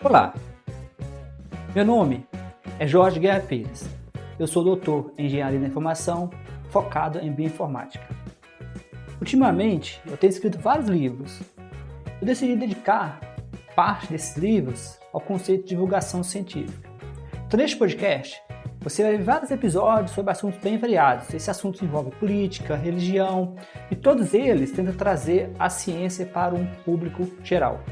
Olá, meu nome é Jorge Guerra Pires. Eu sou doutor em Engenharia da Informação, focado em Bioinformática. Ultimamente, eu tenho escrito vários livros. Eu decidi dedicar parte desses livros ao conceito de divulgação científica. Então, neste podcast, você vai ver vários episódios sobre assuntos bem variados. Esses assuntos envolvem política, religião, e todos eles tentam trazer a ciência para um público geral.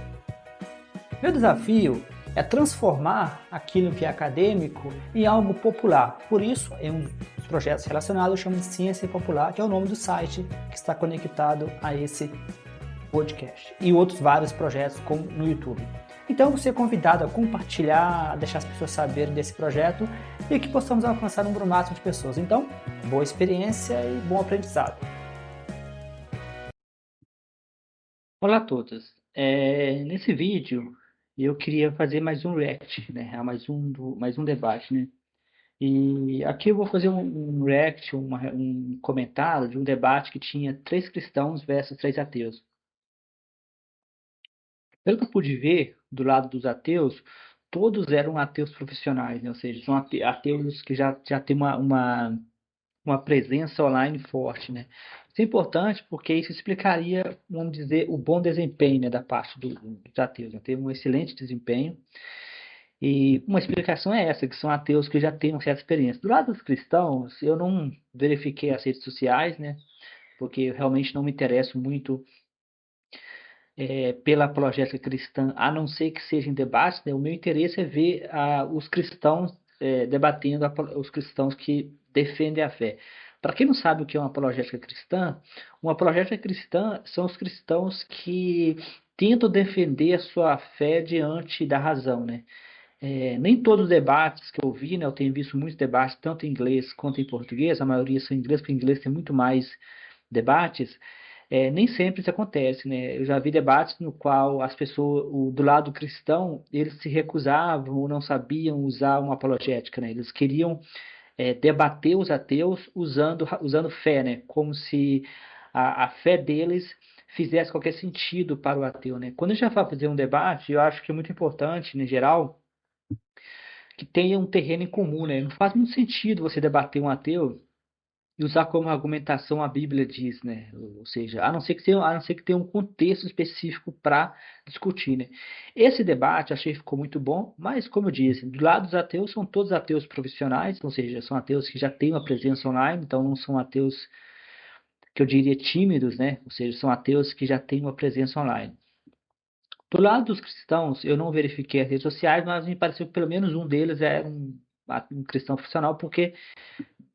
Meu desafio é transformar aquilo que é acadêmico em algo popular. Por isso, em um dos projetos relacionados, eu chamo de Ciência Popular, que é o nome do site que está conectado a esse podcast. E outros vários projetos como no YouTube. Então, você é convidado a compartilhar, a deixar as pessoas saberem desse projeto e que possamos alcançar um número máximo de pessoas. Então, boa experiência e bom aprendizado. Olá a todos. Nesse vídeo, eu queria fazer mais um react, né? Mais um debate, né? E aqui eu vou fazer um react, um comentário de um debate que tinha 3 cristãos versus 3 ateus. Pelo que eu pude ver, do lado dos ateus, todos eram ateus profissionais, né? Ou seja, são ateus que já têm uma presença online forte, né? Isso é importante porque isso explicaria, vamos dizer, o bom desempenho, né, da parte dos ateus, né? Teve um excelente desempenho. E uma explicação é essa, que são ateus que já têm uma certa experiência. Do lado dos cristãos, eu não verifiquei as redes sociais, né? Porque eu realmente não me interesso muito pela apologética cristã, a não ser que seja em debate, né? O meu interesse é ver os cristãos debatendo, os cristãos que defendem a fé. Para quem não sabe o que é uma apologética cristã são os cristãos que tentam defender a sua fé diante da razão, né? Nem todos os debates que eu vi, né, eu tenho visto muitos debates, tanto em inglês quanto em português, a maioria são em inglês, porque em inglês tem muito mais debates, nem sempre isso acontece, né? Eu já vi debates no qual as pessoas, do lado cristão, eles se recusavam ou não sabiam usar uma apologética, né? Eles queriam debater os ateus usando fé, né? Como se a fé deles fizesse qualquer sentido para o ateu, né? Quando a gente vai fazer um debate, eu acho que é muito importante, em geral, que tenha um terreno em comum, né? Não faz muito sentido você debater um ateu e usar como argumentação a Bíblia diz, né? Ou seja, a não ser que tenha um contexto específico para discutir, né? Esse debate achei que ficou muito bom, mas como eu disse, do lado dos ateus são todos ateus profissionais, ou seja, são ateus que já têm uma presença online, então não são ateus que eu diria tímidos, né? Ou seja, são ateus que já têm uma presença online. Do lado dos cristãos, eu não verifiquei as redes sociais, mas me pareceu que pelo menos um deles era um cristão profissional, porque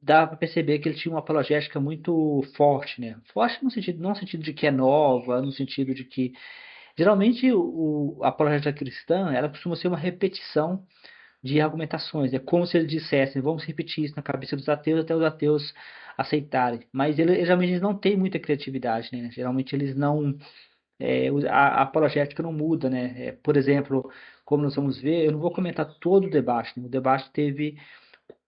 dava para perceber que ele tinha uma apologética muito forte, né? Forte no sentido, não no sentido de que é nova, no sentido de que geralmente a apologética cristã, ela costuma ser uma repetição de argumentações. É como se eles dissessem, vamos repetir isso na cabeça dos ateus até os ateus aceitarem. Mas geralmente eles não têm muita criatividade, né? Geralmente eles não a apologética não muda, né? Por exemplo, como nós vamos ver, eu não vou comentar todo o debate, né? O debate teve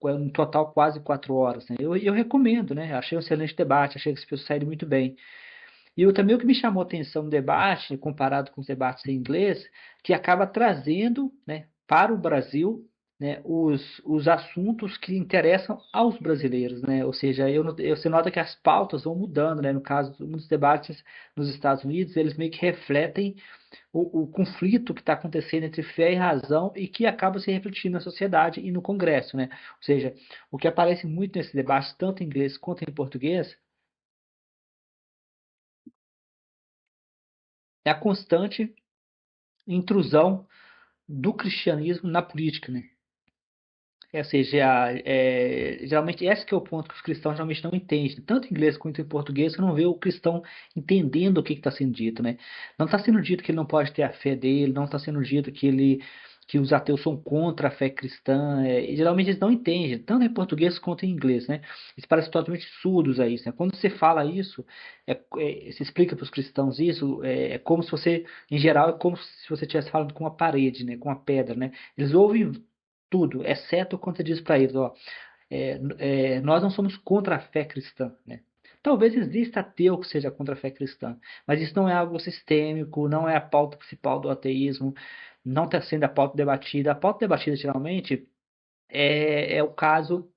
um total quase 4 horas, né? Eu recomendo, né? Achei um excelente debate, achei que as pessoas saíram muito bem. E também o que me chamou a atenção no debate, comparado com os debates em inglês, que acaba trazendo, né, para o Brasil, né, os assuntos que interessam aos brasileiros, né? Ou seja, você nota que as pautas vão mudando, né? No caso, muitos debates nos Estados Unidos, eles meio que refletem o conflito que está acontecendo entre fé e razão e que acaba se refletindo na sociedade e no Congresso, né? Ou seja, o que aparece muito nesse debate, tanto em inglês quanto em português, é a constante intrusão do cristianismo na política, né? Ou seja, geralmente esse que é o ponto que os cristãos geralmente não entendem. Tanto em inglês quanto em português, você não vê o cristão entendendo o que está sendo dito, né? Não está sendo dito que ele não pode ter a fé dele, não está sendo dito que os ateus são contra a fé cristã. E geralmente eles não entendem, tanto em português quanto em inglês, né? Eles parecem totalmente surdos a isso, né? Quando você fala isso, você explica para os cristãos isso, é como se você, em geral, é como se você estivesse falando com uma parede, né? Com uma pedra, né? Eles ouvem tudo, exceto quando você diz para eles, ó, nós não somos contra a fé cristã, né? Talvez exista ateu que seja contra a fé cristã, mas isso não é algo sistêmico, não é a pauta principal do ateísmo. não está sendo a pauta debatida. A pauta debatida, geralmente, é o caso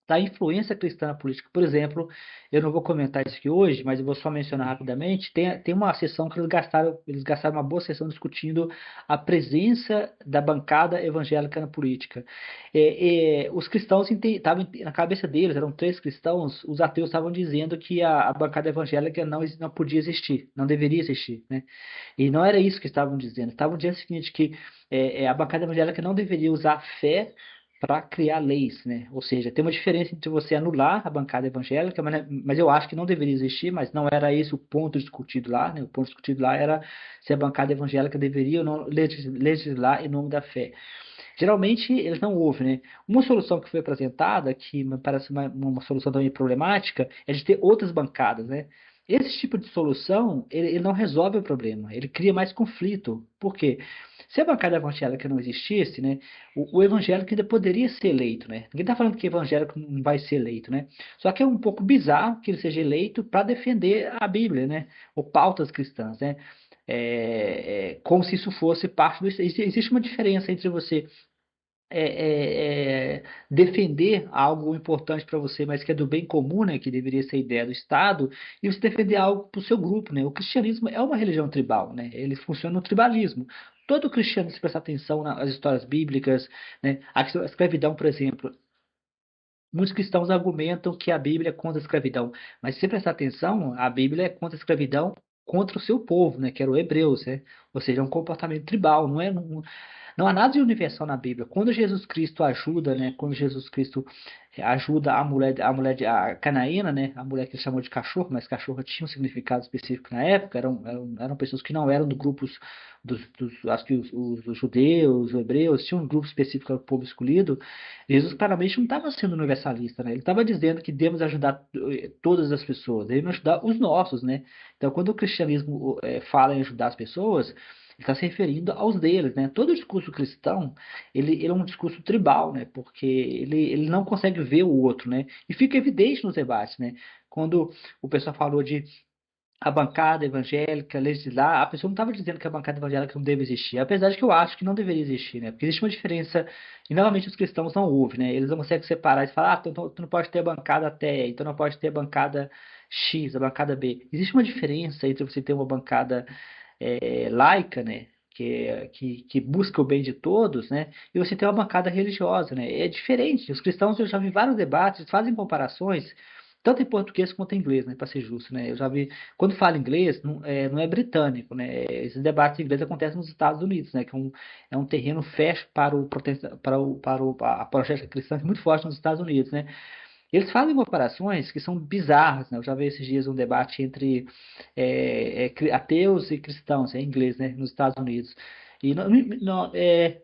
da influência cristã na política. Por exemplo, eu não vou comentar isso aqui hoje, mas eu vou só mencionar rapidamente. Tem uma sessão que eles gastaram uma boa sessão discutindo a presença da bancada evangélica na política. Os cristãos estavam na cabeça deles, eram três cristãos, os ateus estavam dizendo que a bancada evangélica não podia existir, não deveria existir, né? E não era isso que estavam dizendo. Estavam dizendo o seguinte, que a bancada evangélica não deveria usar a fé para criar leis, né? Ou seja, tem uma diferença entre você anular a bancada evangélica, mas eu acho que não deveria existir, mas não era esse o ponto discutido lá, né? O ponto discutido lá era se a bancada evangélica deveria ou não legislar em nome da fé. Geralmente eles não ouvem, né? Uma solução que foi apresentada, que me parece uma solução também problemática, é de ter outras bancadas, né? Esse tipo de solução, ele não resolve o problema, ele cria mais conflito. Por quê? Se a bancada evangélica não existisse, né, o evangélico ainda poderia ser eleito, né? Ninguém está falando que evangélico não vai ser eleito, né? Só que é um pouco bizarro que ele seja eleito para defender a Bíblia, né? Ou pautas cristãs, né? Como se isso fosse parte do. Existe uma diferença entre você defender algo importante para você, mas que é do bem comum, né, que deveria ser a ideia do Estado, e você defender algo para o seu grupo, né? O cristianismo é uma religião tribal, né? Ele funciona no tribalismo. Todo cristiano, se prestar atenção nas histórias bíblicas, né? A escravidão, por exemplo, muitos cristãos argumentam que a Bíblia é contra a escravidão, mas se você prestar atenção, a Bíblia é contra a escravidão contra o seu povo, né, que era o hebreus, né? Ou seja, é um comportamento tribal, não há nada de universal na Bíblia. Quando Jesus Cristo ajuda, né? Quando Jesus Cristo ajuda a Canaína, né? A mulher que ele chamou de cachorro, mas cachorro tinha um significado específico na época. Eram pessoas que não eram do grupos acho que os judeus, os hebreus, tinham um grupo específico, que era o povo escolhido. Jesus claramente não estava sendo universalista, né? Ele estava dizendo que devemos ajudar todas as pessoas, devemos ajudar os nossos, né? Então, quando o cristianismo fala em ajudar as pessoas, está se referindo aos deles, né? Todo discurso cristão, ele é um discurso tribal, né? Porque ele não consegue ver o outro, né? E fica evidente nos debates, né? Quando o pessoal falou de a bancada evangélica legislar, a pessoa não estava dizendo que a bancada evangélica não deve existir, apesar de que eu acho que não deveria existir, né? Porque existe uma diferença, e novamente os cristãos não ouvem, né? Eles não conseguem separar e falar, tu não pode ter a bancada até, então não pode ter a bancada X, a bancada B. Existe uma diferença entre você ter uma bancada laica, né? Que busca o bem de todos, né? E você tem uma bancada religiosa, né? É diferente. Os cristãos, eu já vi vários debates, fazem comparações, tanto em português quanto em inglês, né? Para ser justo, né? Eu já vi, quando fala inglês, não é britânico, né? Esses debates em inglês acontecem nos Estados Unidos, né? Que é um terreno fértil para a projeto cristã muito forte nos Estados Unidos, né? Eles fazem comparações que são bizarras, né? Eu já vi esses dias um debate entre ateus e cristãos, em inglês, né? Nos Estados Unidos. E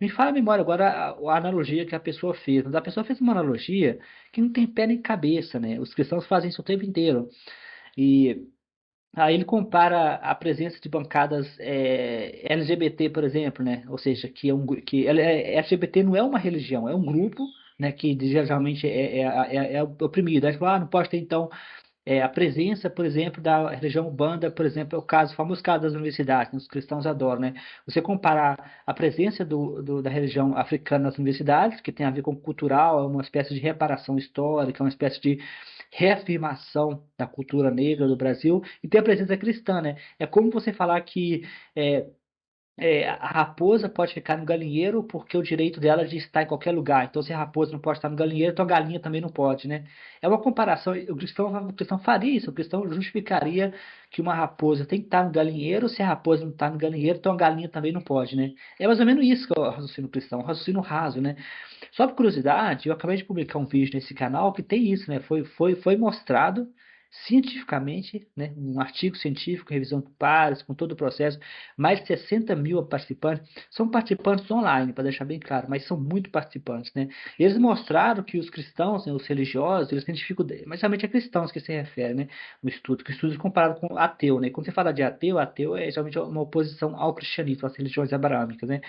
me fala a memória agora a analogia que a pessoa fez. Mas a pessoa fez uma analogia que não tem pé nem cabeça, né? Os cristãos fazem isso o tempo inteiro. E aí ele compara a presença de bancadas LGBT, por exemplo, né? Ou seja, LGBT não é uma religião, é um grupo, né? Que geralmente é oprimido. Aí ele fala, não pode ter então a presença, por exemplo, da religião Umbanda, por exemplo, é o famoso caso das universidades, né? Os cristãos adoram, né? Você comparar a presença da religião africana nas universidades, que tem a ver com cultural, é uma espécie de reparação histórica, é uma espécie de reafirmação da cultura negra do Brasil, e tem a presença cristã, né? É como você falar que é, a raposa pode ficar no galinheiro porque o direito dela de estar em qualquer lugar. Então, se a raposa não pode estar no galinheiro, então a galinha também não pode, né? É uma comparação. O cristão faria isso. O cristão justificaria que uma raposa tem que estar no galinheiro. Se a raposa não está no galinheiro, então a galinha também não pode, né? É mais ou menos isso que é o raciocínio cristão, um raciocínio raso, né? Só por curiosidade, eu acabei de publicar um vídeo nesse canal que tem isso, né? Foi mostrado cientificamente, né? Um artigo científico, revisão por pares, com todo o processo, mais de 60 mil participantes, são participantes online, para deixar bem claro, mas são muito participantes, né? Eles mostraram que os cristãos, né, os religiosos, eles têm dificuldade, mas realmente é cristãos que se refere, né? No estudo, que o estudo é comparado com ateu, né? Quando você fala de ateu é geralmente uma oposição ao cristianismo, às religiões abraâmicas, né?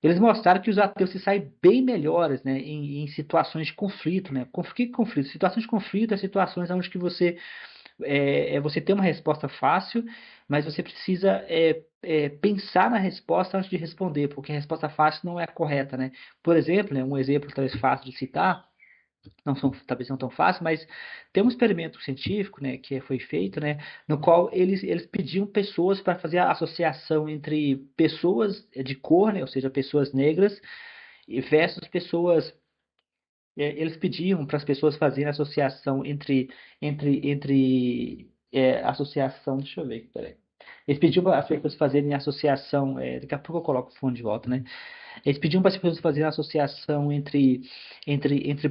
Eles mostraram que os ateus se saem bem melhores, né, em situações de conflito, né? Que conflito? Situações de conflito é situações onde que você você ter uma resposta fácil, mas você precisa pensar na resposta antes de responder, porque a resposta fácil não é a correta, né? Por exemplo, né, um exemplo talvez fácil de citar, não são, talvez não tão fácil, mas tem um experimento científico, né, que foi feito, né, no qual eles pediam pessoas para fazer a associação entre pessoas de cor, né, ou seja, pessoas negras, e versus pessoas. Eles pediam para as pessoas fazerem associação associação, deixa eu ver aqui, peraí. Eles pediam para as pessoas fazerem associação, daqui a pouco eu coloco o fone de volta, né? Eles pediam para as pessoas fazerem associação entre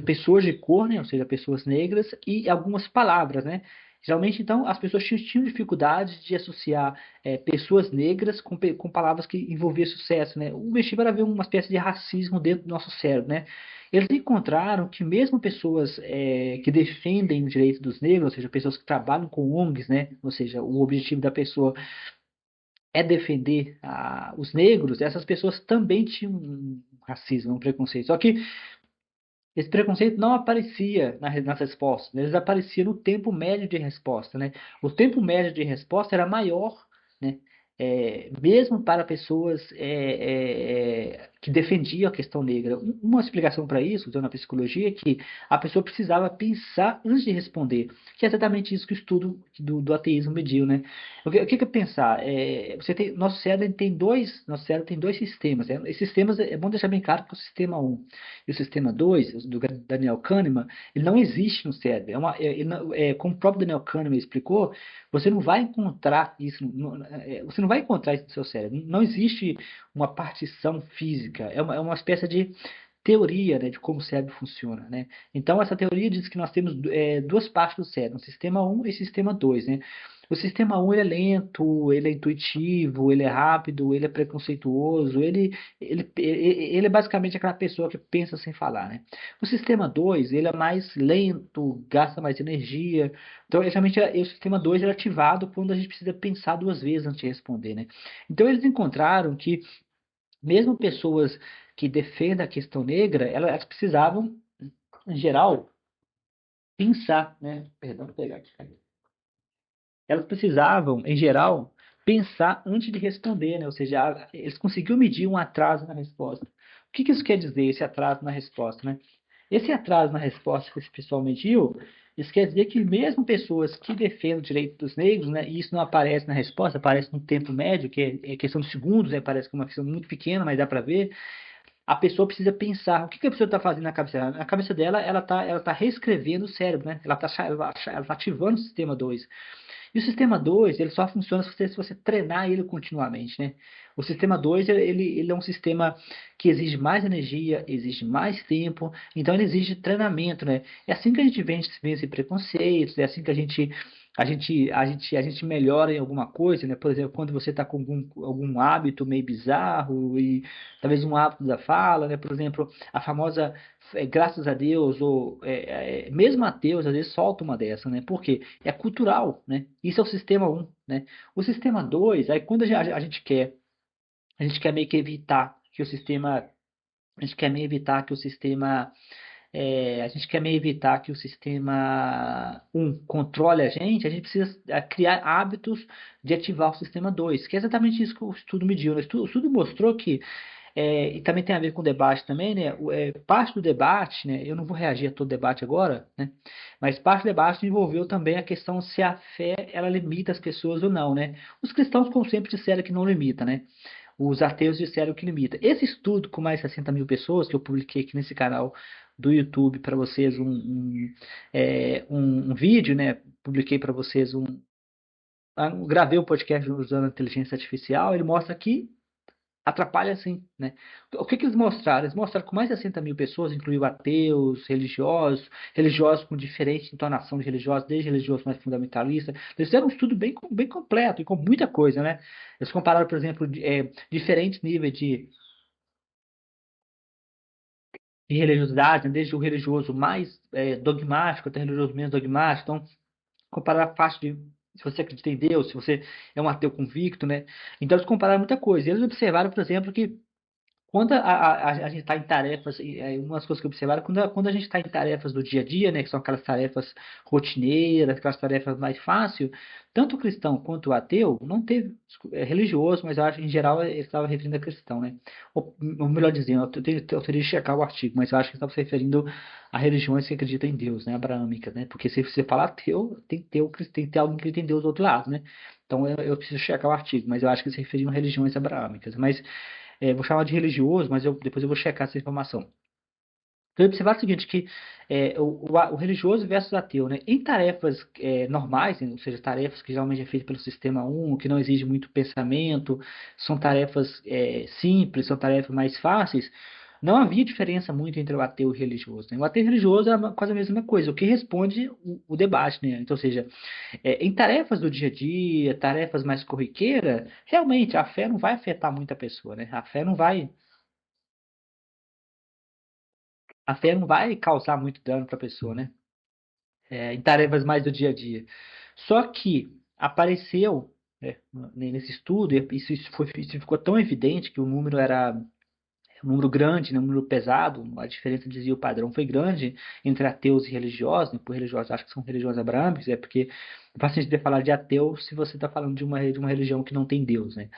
pessoas de cor, né? Ou seja, pessoas negras, e algumas palavras, né? Geralmente, então, as pessoas tinham dificuldade de associar pessoas negras com palavras que envolviam sucesso, né? O objetivo era ver uma espécie de racismo dentro do nosso cérebro, né? Eles encontraram que mesmo pessoas que defendem o direito dos negros, ou seja, pessoas que trabalham com ONGs, né? Ou seja, o objetivo da pessoa é defender os negros, essas pessoas também tinham um racismo, um preconceito. Só que esse preconceito não aparecia nas respostas, né? Eles apareciam no tempo médio de resposta, né? O tempo médio de resposta era maior, né? Mesmo para pessoas que defendiam a questão negra. Uma explicação para isso, usando a psicologia, é que a pessoa precisava pensar antes de responder, que é exatamente isso que o estudo do ateísmo mediu, né? O que é pensar? Nosso cérebro tem dois sistemas, né? Esses sistemas é bom deixar bem claro que o sistema um e o sistema 2 do Daniel Kahneman, ele não existe no cérebro. Como o próprio Daniel Kahneman explicou, você não vai encontrar isso, você não vai encontrar isso no seu cérebro. Não existe uma partição física. É uma espécie de teoria, né, de como o cérebro funciona, né? Então, essa teoria diz que nós temos duas partes do cérebro, o sistema um e o sistema 2, né? O sistema um ele é lento, ele é intuitivo, ele é rápido, ele é preconceituoso, ele é basicamente aquela pessoa que pensa sem falar, né? O sistema 2 ele é mais lento, gasta mais energia. Então, geralmente, o sistema 2 ele é ativado quando a gente precisa pensar duas vezes antes de responder, né? Então, eles encontraram que mesmo pessoas que defendem a questão negra, elas precisavam, em geral, pensar, né? Perdão, vou pegar aqui. Elas precisavam, em geral, pensar antes de responder, né? Ou seja, eles conseguiam medir um atraso na resposta. O que isso quer dizer, esse atraso na resposta, né? Esse atraso na resposta que esse pessoal mediu, isso quer dizer que mesmo pessoas que defendem o direito dos negros, né, e isso não aparece na resposta, aparece no tempo médio, que é questão de segundos, né, parece que é uma questão muito pequena, mas dá para ver, a pessoa precisa pensar. O que a pessoa está fazendo na cabeça dela? Na cabeça dela, ela tá reescrevendo o cérebro, né? Ela tá ativando o sistema 2. E o sistema 2 ele só funciona se você treinar ele continuamente, né? O sistema 2 ele é um sistema que exige mais energia, exige mais tempo, então ele exige treinamento, né? É assim que a gente vence preconceitos, é assim que a gente melhora em alguma coisa, né? Por exemplo, quando você está com algum hábito meio bizarro e talvez um hábito da fala, né? Por exemplo, a famosa graças a Deus, ou mesmo ateus às vezes soltam uma dessa, né? Por quê? É cultural, né? Isso é o sistema um, né? O sistema 2 aí quando a gente quer meio que evitar que o sistema, a gente quer meio evitar que o sistema, a gente quer meio evitar que o sistema um controle a gente precisa criar hábitos de ativar o sistema 2 que é exatamente isso que o estudo mediu, né? O estudo mostrou que e também tem a ver com o debate também, né? Parte do debate, né? Eu não vou reagir a todo debate agora, né? Mas parte do debate envolveu também a questão se a fé ela limita as pessoas ou não, né? Os cristãos, como sempre, disseram que não limita, né? Os ateus disseram que limita. Esse estudo com mais de 60 mil pessoas que eu publiquei aqui nesse canal do YouTube para vocês um vídeo, né? Publiquei para vocês gravei o podcast usando a inteligência artificial. Ele mostra que atrapalha sim, né? O que eles mostraram? Eles mostraram que mais de 60 mil pessoas, incluiu ateus, religiosos com diferente entonação de religiosos, desde religiosos mais fundamentalistas. Eles fizeram um estudo bem, bem completo e com muita coisa, né? Eles compararam, por exemplo, diferentes níveis de religiosidade, né? Desde o religioso mais dogmático até o religioso menos dogmático. Então, comparar a faixa de se você acredita em Deus, se você é um ateu convicto, né? Então, eles compararam muita coisa. E eles observaram, por exemplo, que Quando a gente está em tarefas, uma das coisas que eu observaram, quando a gente está em tarefas do dia a dia, né, que são aquelas tarefas rotineiras, aquelas tarefas mais fáceis, tanto o cristão quanto o ateu, não teve religioso, mas eu acho que em geral ele estava referindo a cristão, né? Ou melhor dizendo, eu teria que checar o artigo, mas eu acho que ele estava se referindo a religiões que acreditam em Deus, né, abraâmicas, né? Porque se você falar ateu, tem que ter alguém que acredita em Deus do outro lado, né? Então eu preciso checar o artigo, mas eu acho que se referiam a religiões abraâmicas, mas vou chamar de religioso, mas depois eu vou checar essa informação. Então, observar o seguinte, que o religioso versus ateu, né? Em tarefas normais, né? Ou seja, tarefas que geralmente é feita pelo sistema 1, que não exige muito pensamento, são tarefas simples, são tarefas mais fáceis, não havia diferença muito entre o ateu e o religioso, né? O ateu e o religioso é quase a mesma coisa, o que responde o debate, né? Então, ou seja, em tarefas do dia a dia, tarefas mais corriqueiras, realmente a fé não vai afetar muita pessoa, né? A fé não vai causar muito dano para a pessoa, né? Em tarefas mais do dia a dia. Só que apareceu, nesse estudo, e isso ficou tão evidente que o número era um número grande, né, um número pesado, a diferença dizia o padrão foi grande entre ateus e religiosos, né, por religiosos acho que são religiões abraâmicas, porque é fácil de falar de ateu se você está falando de uma religião que não tem Deus, né?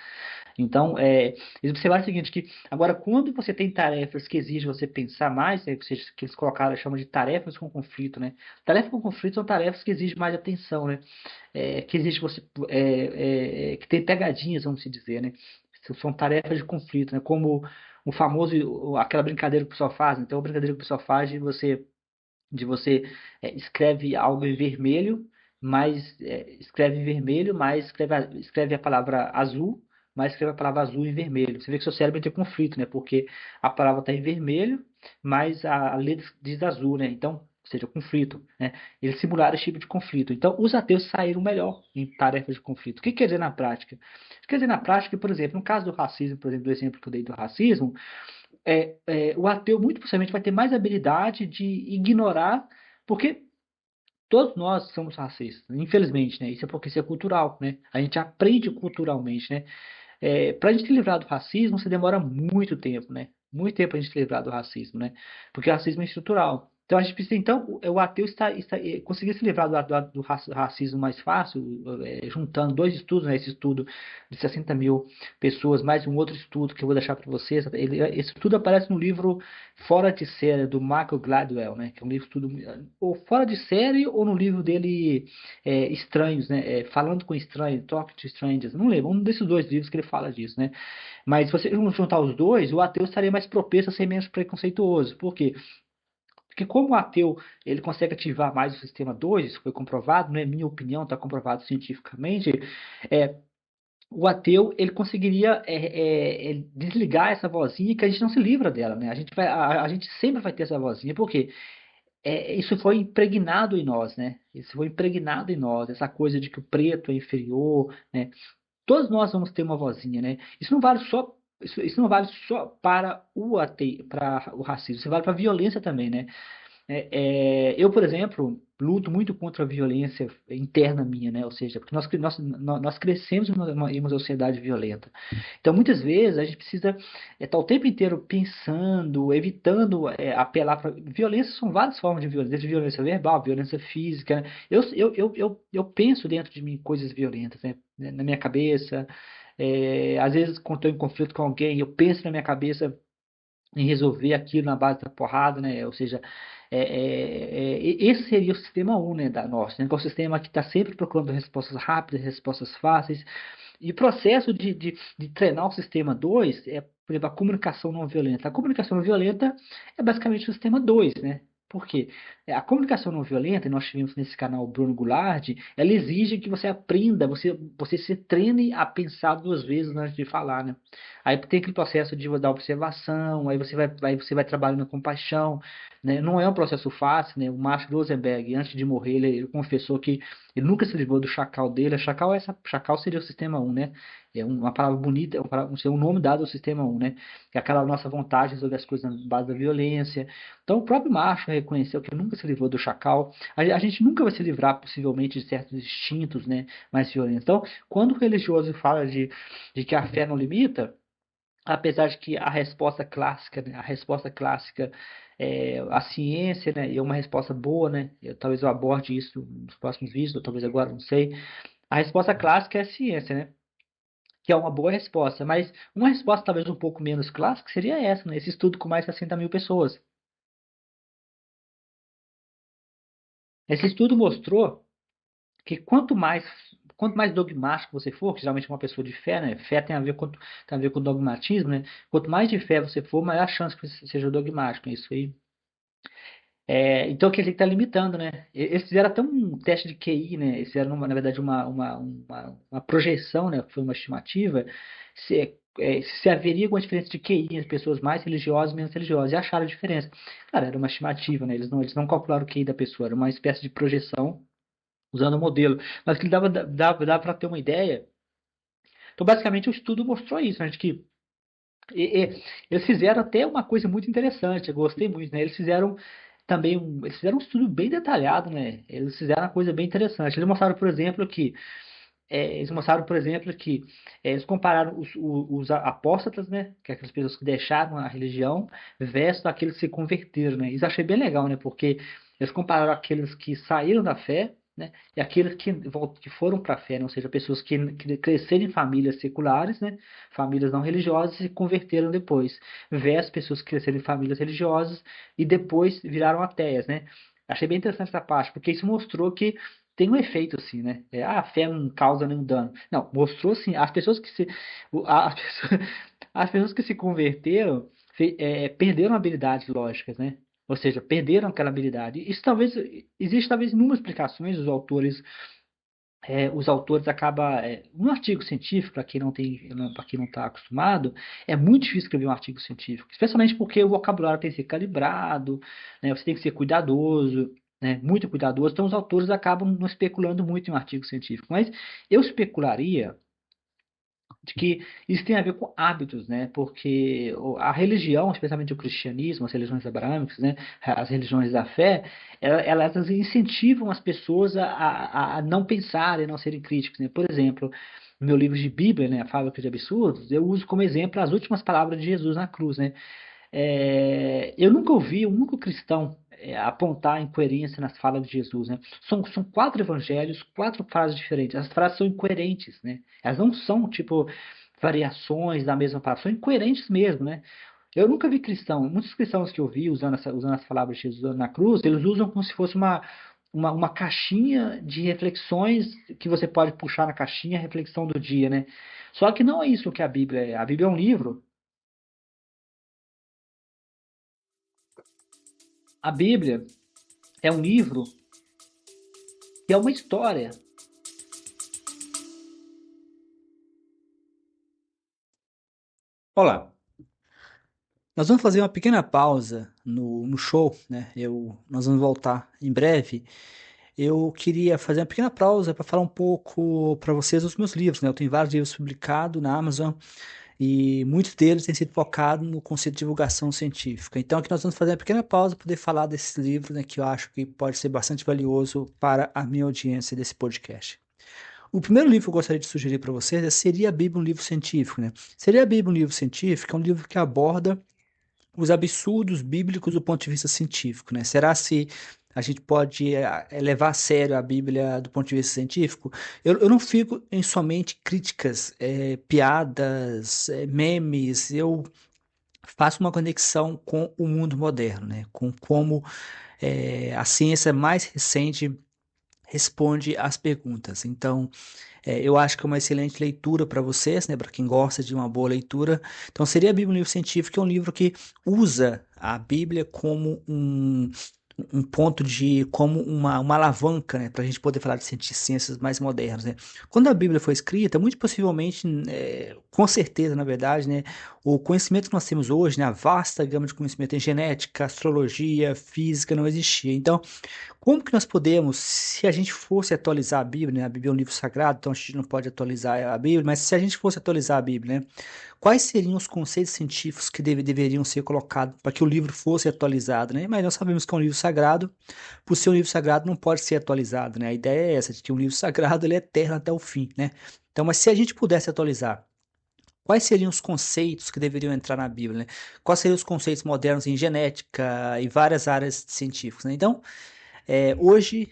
Então, eles observaram o seguinte, que agora quando você tem tarefas que exigem você pensar mais, ou seja, que eles colocaram, chamam de tarefas com conflito, né? Tarefas com conflito são tarefas que exigem mais atenção, né? Que exige você, que tem pegadinhas, vamos se dizer, né? São tarefas de conflito, né? Como aquela brincadeira que o pessoal faz, então a brincadeira que o pessoal faz de você escreve algo em vermelho, escreve em vermelho, mas escreve a palavra azul, mas escreve a palavra azul em vermelho. Você vê que seu cérebro tem conflito, né? Porque a palavra está em vermelho, mas a letra diz azul, né? Então, ou seja, conflito, né? Eles simularam esse tipo de conflito. Então, os ateus saíram melhor em tarefas de conflito. O que quer dizer na prática? Quer dizer na prática, por exemplo, no caso do racismo, por exemplo, do exemplo que eu dei do racismo, o ateu muito possivelmente vai ter mais habilidade de ignorar, porque todos nós somos racistas, infelizmente, né? Isso é porque isso é cultural, né? A gente aprende culturalmente, né? Para a gente se livrar do racismo, você demora muito tempo, né? Muito tempo a gente se livrar do racismo, né? Porque o racismo é estrutural. Então a gente precisa, então, o ateu conseguir se livrar do racismo mais fácil, juntando dois estudos, né? Esse estudo de 60 mil pessoas, mais um outro estudo que eu vou deixar para vocês. Esse estudo aparece no livro Fora de Série, do Malcolm Gladwell, né? Que é um livro estudo, ou fora de série, ou no livro dele Estranhos, né? Falando com Estranhos, Talk to Strangers, não lembro, um desses dois livros que ele fala disso, né? Mas se você juntar os dois, o ateu estaria mais propenso a ser menos preconceituoso. Por quê? Porque como o ateu ele consegue ativar mais o sistema 2, isso foi comprovado, não é minha opinião, está comprovado cientificamente, é, o ateu ele conseguiria desligar essa vozinha que a gente não se livra dela, né? A gente sempre vai ter essa vozinha, por quê? Isso foi impregnado em nós, né? Isso foi impregnado em nós, essa coisa de que o preto é inferior, né? Todos nós vamos ter uma vozinha, né? Isso não vale só para o racismo, isso vale para a violência também, né? Eu, por exemplo, luto muito contra a violência interna minha, né? Ou seja, porque nós crescemos em uma sociedade violenta. Então, muitas vezes, a gente precisa estar o tempo inteiro pensando, evitando apelar para. Violência são várias formas de violência, desde violência verbal, violência física, né? Eu penso dentro de mim coisas violentas, né? Na minha cabeça. Às vezes, quando estou em conflito com alguém, eu penso na minha cabeça em resolver aquilo na base da porrada, né? Ou seja, esse seria o sistema 1, né, da nossa, né? Que é o sistema que está sempre procurando respostas rápidas, respostas fáceis. E o processo de treinar o sistema 2 por exemplo, a comunicação não violenta. A comunicação não violenta é basicamente o sistema 2, né? Por quê? A comunicação não violenta, e nós tivemos nesse canal o Bruno Goulart, ela exige que você aprenda, você se treine a pensar duas vezes antes de falar, né? Aí tem aquele processo da observação, aí você vai trabalhando com paixão, né? Não é um processo fácil, né? O Marshall Rosenberg, antes de morrer, ele confessou que ele nunca se livrou do chacal dele. Chacal seria o sistema 1, né? É uma palavra bonita, é um nome dado ao sistema 1, né? Que é aquela nossa vontade de resolver as coisas na base da violência. Então, o próprio Marshall reconheceu que ele nunca se livrou do chacal. A gente nunca vai se livrar, possivelmente, de certos instintos, né, mais violentos. Então, quando o religioso fala de que a fé não limita, apesar de que a resposta clássica, né, a resposta clássica é a ciência, né, e é uma resposta boa, né, talvez eu aborde isso nos próximos vídeos, ou talvez agora, não sei. A resposta clássica é a ciência, né, que é uma boa resposta, mas uma resposta talvez um pouco menos clássica seria essa, né, esse estudo com mais de 60 mil pessoas. Esse estudo mostrou que quanto mais dogmático você for, que geralmente é uma pessoa de fé, né? Fé tem a ver com dogmatismo, né? Quanto mais de fé você for, maior a chance que você seja dogmático. Isso aí. Então, quer dizer que está limitando, né? Eles fizeram até um teste de QI, né? Eles fizeram, na verdade, uma projeção, né? Foi uma estimativa, se haveria alguma diferença de QI entre pessoas mais religiosas e menos religiosas. E acharam a diferença. Cara, era uma estimativa, né? Eles não calcularam o QI da pessoa, era uma espécie de projeção usando o modelo. Mas que dava para ter uma ideia. Então, basicamente, o estudo mostrou isso, né? De que eles fizeram até uma coisa muito interessante, eu gostei muito, né? Eles fizeram um estudo bem detalhado, né? Eles fizeram uma coisa bem interessante. Eles mostraram, por exemplo, que eles compararam os apóstatas, né? Que é aquelas pessoas que deixaram a religião, versus aqueles que se converteram, né? Isso eu achei bem legal, né? Porque eles compararam aqueles que saíram da fé, né? E aqueles que foram para a fé, né? Ou seja, pessoas que cresceram em famílias seculares, né? Famílias não religiosas e se converteram depois, versus pessoas que cresceram em famílias religiosas e depois viraram ateias, né? Achei bem interessante essa parte, porque isso mostrou que tem um efeito assim, né? A fé não causa nenhum dano. Não, mostrou assim, as pessoas que se converteram perderam habilidades lógicas, né? Ou seja, perderam aquela habilidade. Isso talvez existe talvez inúmeras explicações, os autores acabam um artigo científico para quem não tem, para quem não está acostumado, é muito difícil escrever um artigo científico, especialmente porque o vocabulário tem que ser calibrado, né? Você tem que ser cuidadoso, né? Muito cuidadoso. Então os autores acabam não especulando muito em um artigo científico, mas eu especularia de que isso tem a ver com hábitos, né? Porque a religião, especialmente o cristianismo, as religiões abraâmicas, né? As religiões da fé, elas incentivam as pessoas a não pensarem, a não serem críticos, né? Por exemplo, no meu livro de Bíblia, né? A Fábrica de Absurdos, eu uso como exemplo as últimas palavras de Jesus na cruz, né? Eu nunca ouvi um único cristão apontar incoerência nas falas de Jesus, né? São quatro evangelhos, quatro frases diferentes. As frases são incoerentes, né? Elas não são, tipo, variações da mesma palavra, são incoerentes mesmo, né? Eu nunca vi muitos cristãos que eu vi usando as palavras de Jesus na cruz, eles usam como se fosse uma caixinha de reflexões que você pode puxar na caixinha, a reflexão do dia, né? Só que não é isso que a Bíblia é. A Bíblia é um livro. A Bíblia é um livro que é uma história. Olá, nós vamos fazer uma pequena pausa no show, né? Nós vamos voltar em breve. Eu queria fazer uma pequena pausa para falar um pouco para vocês dos meus livros, né? Eu tenho vários livros publicados na Amazon e muitos deles têm sido focados no conceito de divulgação científica. Então, aqui nós vamos fazer uma pequena pausa para poder falar desses livros, né? Que eu acho que pode ser bastante valioso para a minha audiência desse podcast. O primeiro livro que eu gostaria de sugerir para vocês seria a Bíblia, um livro científico, né? Seria a Bíblia, um livro científico, é um livro que aborda os absurdos bíblicos do ponto de vista científico, né? Será se a gente pode levar a sério a Bíblia do ponto de vista científico? Eu não fico em somente críticas, piadas, memes, eu faço uma conexão com o mundo moderno, né? Com como a ciência mais recente responde às perguntas. Então, eu acho que é uma excelente leitura para vocês, né? Para quem gosta de uma boa leitura. Então, seria a Bíblia um livro científico, é um livro que usa a Bíblia como um ponto como uma alavanca, né? Para a gente poder falar de ciências mais modernas, né? Quando a Bíblia foi escrita, muito possivelmente, com certeza, na verdade, né? O conhecimento que nós temos hoje, né? A vasta gama de conhecimento em genética, astrologia, física, não existia. Então, como que nós podemos, se a gente fosse atualizar a Bíblia, né? A Bíblia é um livro sagrado, então a gente não pode atualizar a Bíblia, mas se a gente fosse atualizar a Bíblia, né? Quais seriam os conceitos científicos que deveriam ser colocados para que o livro fosse atualizado, né? Mas nós sabemos que é um livro sagrado, por ser um livro sagrado não pode ser atualizado, né? A ideia é essa, de que um livro sagrado ele é eterno até o fim, né? Então, mas se a gente pudesse atualizar quais seriam os conceitos que deveriam entrar na Bíblia, né? Quais seriam os conceitos modernos em genética e várias áreas científicas, né? Então, hoje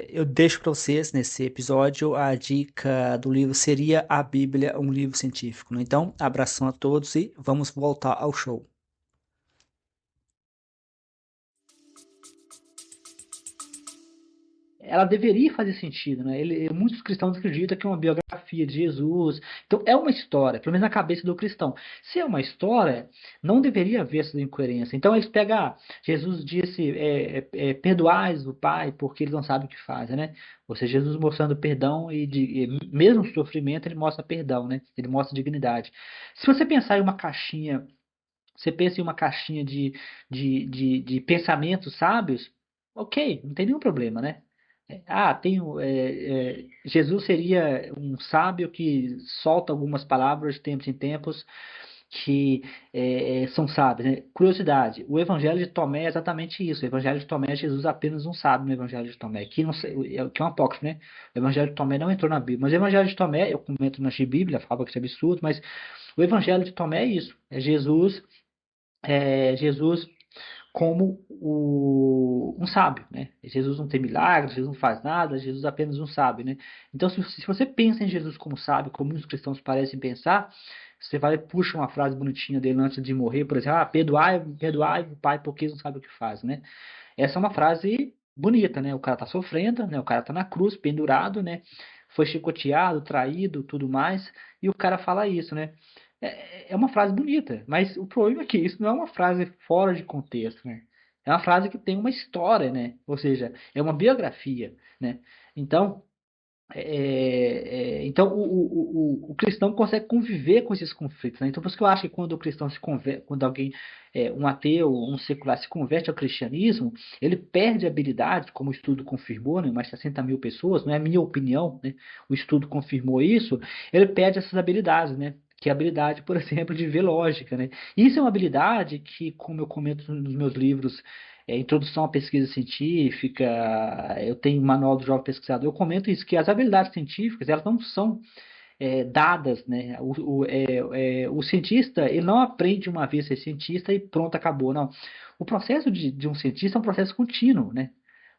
eu deixo para vocês nesse episódio a dica do livro Seria a Bíblia um livro científico, né? Então, abração a todos e vamos voltar ao show. Ela deveria fazer sentido, né? Muitos cristãos acreditam que é uma biografia de Jesus. Então, é uma história, pelo menos na cabeça do cristão. Se é uma história, não deveria haver essa incoerência. Então, eles pegam, Jesus disse, perdoais o Pai, porque eles não sabem o que fazem, né? Ou seja, Jesus mostrando perdão mesmo no sofrimento, ele mostra perdão, né? Ele mostra dignidade. Se você pensar em uma caixinha, você pensa em uma caixinha de pensamentos sábios, ok, não tem nenhum problema, né? Jesus seria um sábio que solta algumas palavras de tempos em tempos que são sábios, né? Curiosidade, o Evangelho de Tomé é exatamente isso. O Evangelho de Tomé é Jesus apenas um sábio no Evangelho de Tomé, que, não sei, que é um apócrifo, né? O Evangelho de Tomé não entrou na Bíblia, mas o Evangelho de Tomé, eu comento na Bíblia, fala que isso é absurdo, mas o Evangelho de Tomé é isso, Jesus como um sábio, né? Jesus não tem milagres, Jesus não faz nada, Jesus é apenas um sábio, né? Então, se você pensa em Jesus como sábio, como muitos cristãos parecem pensar, você vai e puxa uma frase bonitinha dele antes de morrer, por exemplo, perdoai, Pai, porque eles não sabem o que faz, né? Essa é uma frase bonita, né? O cara tá sofrendo, né? O cara tá na cruz, pendurado, né? Foi chicoteado, traído, tudo mais, e o cara fala isso, né? É uma frase bonita, mas o problema é que isso não é uma frase fora de contexto, né? É uma frase que tem uma história, né? Ou seja, é uma biografia, né? Então, o cristão consegue conviver com esses conflitos, né? Então, por isso que eu acho que quando o cristão se converte, quando alguém, um ateu, um secular, se converte ao cristianismo, ele perde habilidades, como o estudo confirmou, né? Mais de 60 mil pessoas, não é a minha opinião, né? O estudo confirmou isso, ele perde essas habilidades, né? Que é a habilidade, por exemplo, de ver lógica, né? Isso é uma habilidade que, como eu comento nos meus livros, introdução à pesquisa científica, eu tenho um manual do jovem pesquisador, eu comento isso, que as habilidades científicas, elas não são dadas, né? O cientista, ele não aprende uma vez ser cientista e pronto, acabou, não. O processo de um cientista é um processo contínuo, né?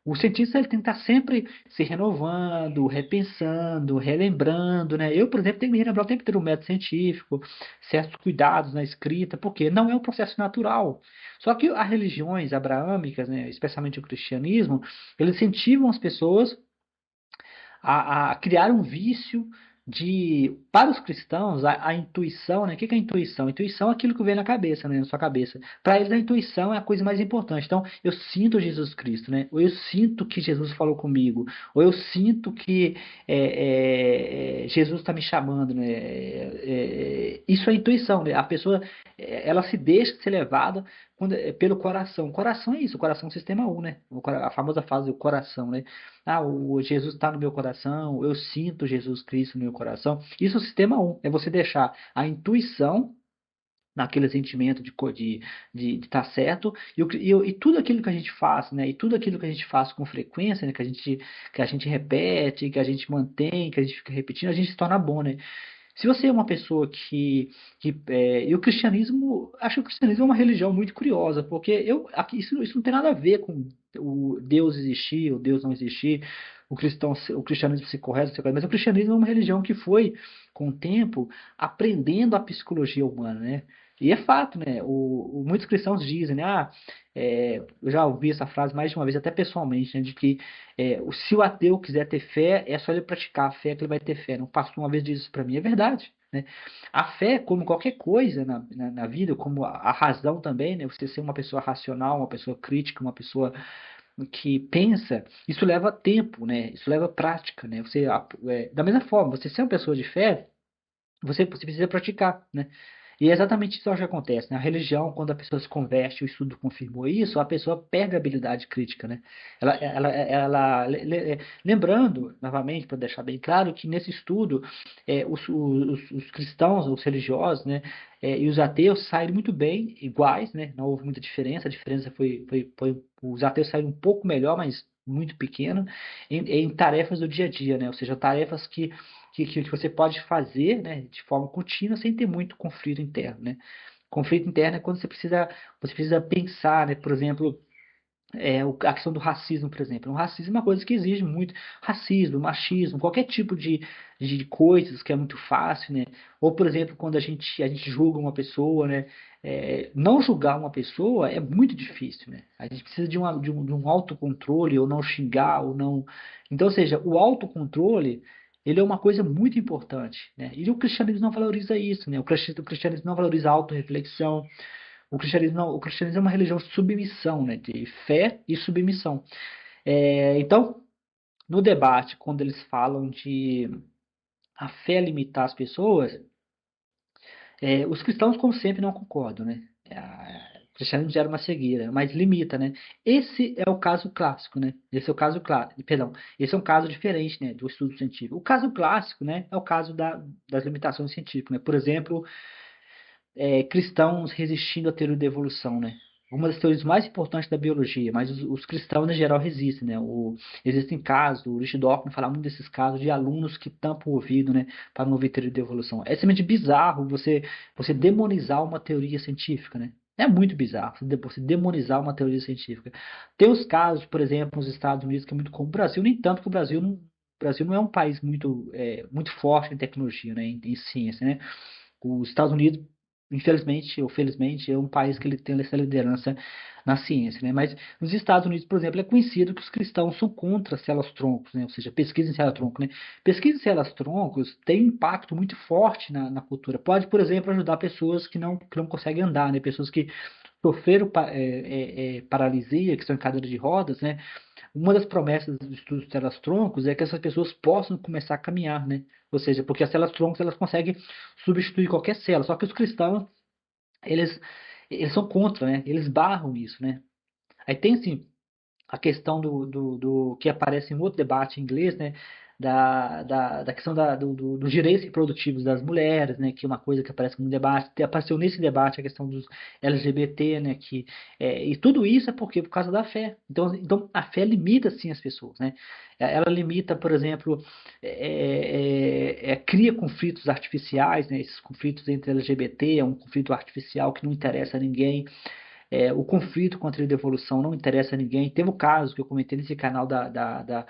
O cientista ele tem que estar sempre se renovando, repensando, relembrando, né? Eu, por exemplo, tenho que me relembrar o tempo inteiro do método científico, certos cuidados na escrita, porque não é um processo natural. Só que as religiões abraâmicas, né, especialmente o cristianismo, eles incentivam as pessoas a criar um vício para os cristãos, a intuição, né? O que que é a intuição? A intuição é aquilo que vem na cabeça, né? Na sua cabeça. Para eles, a intuição é a coisa mais importante. Então, eu sinto Jesus Cristo, né? Ou eu sinto que Jesus falou comigo, ou eu sinto que Jesus está me chamando, né? Isso é intuição, né? A pessoa, ela se deixa ser levada pelo coração. O coração é isso, o coração é o sistema um, né? A famosa fase do coração, né? O Jesus está no meu coração, eu sinto Jesus Cristo no meu coração. Isso é o sistema um, é você deixar a intuição naquele sentimento de estar certo e tudo aquilo que a gente faz, né? E tudo aquilo que a gente faz com frequência, né? Que a gente repete, que a gente mantém, que a gente fica repetindo, a gente se torna bom, né? Se você é uma pessoa e o cristianismo, acho que o cristianismo é uma religião muito curiosa, porque isso não tem nada a ver com o Deus existir, o Deus não existir, o cristianismo ser correto, ser correto, mas o cristianismo é uma religião que foi, com o tempo, aprendendo a psicologia humana, né? E é fato, né? Muitos cristãos dizem, né? Eu já ouvi essa frase mais de uma vez, até pessoalmente, né? De que se o ateu quiser ter fé, é só ele praticar a fé que ele vai ter fé. Um pastor uma vez disse isso para mim, é verdade, né? A fé, como qualquer coisa na vida, como a razão também, né? Você ser uma pessoa racional, uma pessoa crítica, uma pessoa que pensa, isso leva tempo, né? Isso leva prática, né? Da mesma forma, você ser uma pessoa de fé, você precisa praticar, né? E é exatamente isso que acontece, né? A religião, quando a pessoa se converte, o estudo confirmou isso, a pessoa perde a habilidade crítica, né? Lembrando, novamente, para deixar bem claro, que nesse estudo, os cristãos, os religiosos, né, e os ateus saíram muito bem, iguais, né? Não houve muita diferença, a diferença os ateus saíram um pouco melhor, mas muito pequena, em tarefas do dia a dia, né? Ou seja, tarefas que que você pode fazer, né, de forma contínua sem ter muito conflito interno, né? Conflito interno é quando você precisa pensar, né, por exemplo, a questão do racismo, por exemplo. O racismo é uma coisa que exige muito racismo, machismo, qualquer tipo de coisas que é muito fácil, né? Ou, por exemplo, quando a gente julga uma pessoa, né? Não julgar uma pessoa é muito difícil, né? A gente precisa de um autocontrole, ou não xingar, ou não. Então, ou seja, o autocontrole. Ele é uma coisa muito importante, né? E o cristianismo não valoriza isso, né? O cristianismo não valoriza a autorreflexão, o cristianismo é uma religião de submissão, né? De fé e submissão. Então, no debate, quando eles falam de a fé limitar as pessoas, os cristãos, como sempre, não concordam, né? O cristianismo gera uma cegueira, mas limita, né? Esse é o caso clássico, né? Esse é o caso clássico, perdão, esse é um caso diferente, né, do estudo científico. O caso clássico, né, é o caso das limitações científicas, né? Por exemplo, cristãos resistindo à teoria da evolução, né? Uma das teorias mais importantes da biologia, mas os cristãos, em geral, resistem, né? Existem casos, o Richard Dawkins fala muito desses casos de alunos que tampam o ouvido, né, para não ouvir teoria da evolução. É simplesmente bizarro você demonizar uma teoria científica, né? É muito bizarro você demonizar uma teoria científica. Tem os casos, por exemplo, nos Estados Unidos, que é muito comum. O Brasil, nem tanto, que o Brasil não é um país muito forte em tecnologia, né, em ciência, né? Os Estados Unidos, infelizmente ou felizmente, é um país que ele tem essa liderança na ciência, né? Mas nos Estados Unidos, por exemplo, é conhecido que os cristãos são contra células-troncos, né? Ou seja, pesquisa em célula-tronco, né? Pesquisa em células-troncos tem um impacto muito forte na cultura. Pode, por exemplo, ajudar pessoas que não conseguem andar, né? Pessoas que sofreram paralisia, que estão em cadeira de rodas, né? Uma das promessas do estudo de células-troncos é que essas pessoas possam começar a caminhar, né? Ou seja, porque as células-troncos elas conseguem substituir qualquer célula, só que os cristãos, eles, eles são contra, né? Eles barram isso, né? Aí tem, assim, a questão do que aparece em outro debate em inglês, né? Da questão dos direitos reprodutivos das mulheres, né? Que é uma coisa que aparece no debate. Apareceu nesse debate a questão dos LGBT, né? E tudo isso é por causa da fé. Então a fé limita, sim, as pessoas, né? Ela limita, por exemplo, cria conflitos artificiais, né? Esses conflitos entre LGBT é um conflito artificial que não interessa a ninguém. O conflito contra a devolução não interessa a ninguém. Teve o caso que eu comentei nesse canal da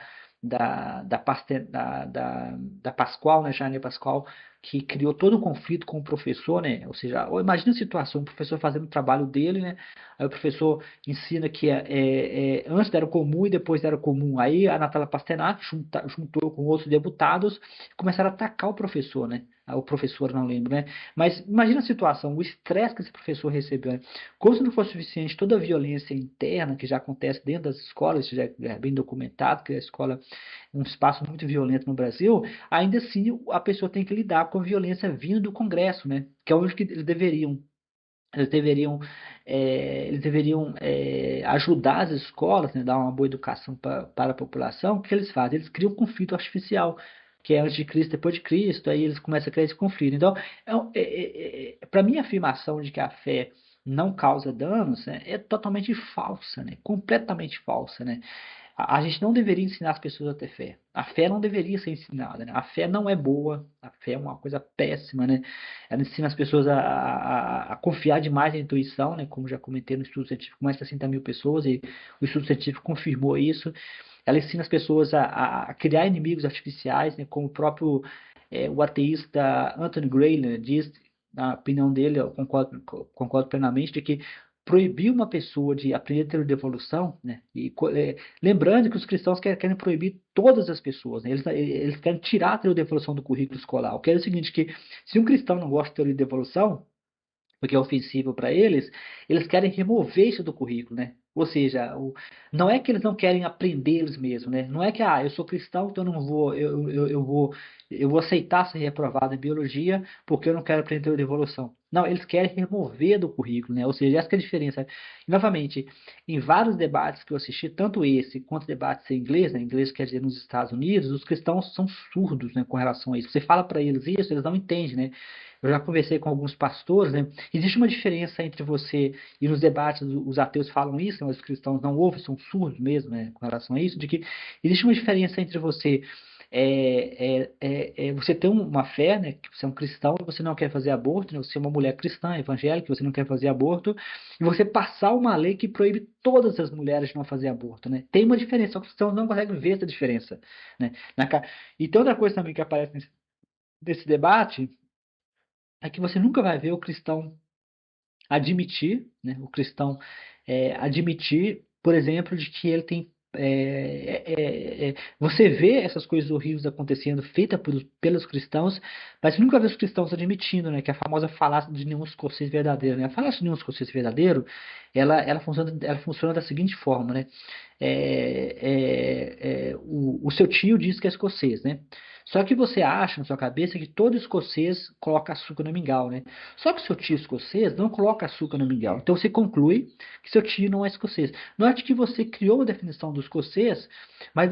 Pascoal, né, Jane Pascoal, que criou todo um conflito com o professor, né? Ou seja, imagina a situação, o professor fazendo o trabalho dele, né? Aí o professor ensina que antes era comum e depois era comum. Aí a Natália Pasternak juntou com outros deputados e começaram a atacar o professor, né? O professor, não lembro, né? Mas imagina a situação, o estresse que esse professor recebeu, né? Como se não fosse suficiente toda a violência interna que já acontece dentro das escolas, isso já é bem documentado, que a escola é um espaço muito violento no Brasil, ainda assim a pessoa tem que lidar com a violência vindo do Congresso, né? Que é onde que eles deveriam ajudar as escolas, né, dar uma boa educação para a população. O que eles fazem? Eles criam um conflito artificial, que é antes de Cristo, depois de Cristo, aí eles começam a criar esse conflito. Então, para mim, a afirmação de que a fé não causa danos, né, é totalmente falsa, né, completamente falsa, né? A gente não deveria ensinar as pessoas a ter fé. A fé não deveria ser ensinada, né? A fé não é boa, a fé é uma coisa péssima, né? Ela ensina as pessoas a confiar demais na intuição, né? Como já comentei no estudo científico, mais de 60 mil pessoas, e o estudo científico confirmou isso. Ela ensina as pessoas a criar inimigos artificiais, né? Como o próprio o ateísta Anthony Gray, né, diz, na opinião dele, eu concordo plenamente, de que proibir uma pessoa de aprender a teoria de evolução, né? Lembrando que os cristãos querem proibir todas as pessoas, né? Eles querem tirar a teoria de evolução do currículo escolar. O que é o seguinte, que se um cristão não gosta de teoria de evolução, porque é ofensivo para eles querem remover isso do currículo, né? Ou seja, não é que eles não querem aprender eles mesmos, né? Não é que, eu sou cristão, então eu não vou, eu vou aceitar ser reprovado em biologia porque eu não quero aprender teoria de evolução. Não, eles querem remover do currículo, né? Ou seja, essa que é a diferença. E, novamente, em vários debates que eu assisti, tanto esse quanto debates em inglês, né? Inglês quer dizer nos Estados Unidos, os cristãos são surdos, né, com relação a isso. Você fala para eles isso, eles não entendem, né? Eu já conversei com alguns pastores, né? Existe uma diferença entre você e nos debates os ateus falam isso, mas os cristãos não ouvem, são surdos mesmo, né, com relação a isso, de que existe uma diferença entre você você tem uma fé, né, que você é um cristão e você não quer fazer aborto, né, você é uma mulher cristã, evangélica, e você não quer fazer aborto, e você passar uma lei que proíbe todas as mulheres de não fazer aborto, né? Tem uma diferença, só que os cristãos não conseguem ver essa diferença, né? E tem outra coisa também que aparece nesse debate, é que você nunca vai ver o cristão admitir, né, o cristão admitir, por exemplo, de que ele tem. Você vê essas coisas horríveis acontecendo, feitas pelos cristãos, mas você nunca vê os cristãos admitindo, né, que a famosa falácia de nenhum escocês verdadeiro. Né? A falácia de nenhum escocês verdadeiro, ela funciona da seguinte forma, né? O seu tio diz que é escocês, né? Só que você acha na sua cabeça que todo escocês coloca açúcar no mingau, né? Só que seu tio escocês não coloca açúcar no mingau. Então você conclui que seu tio não é escocês. Note que você criou a definição do escocês, mas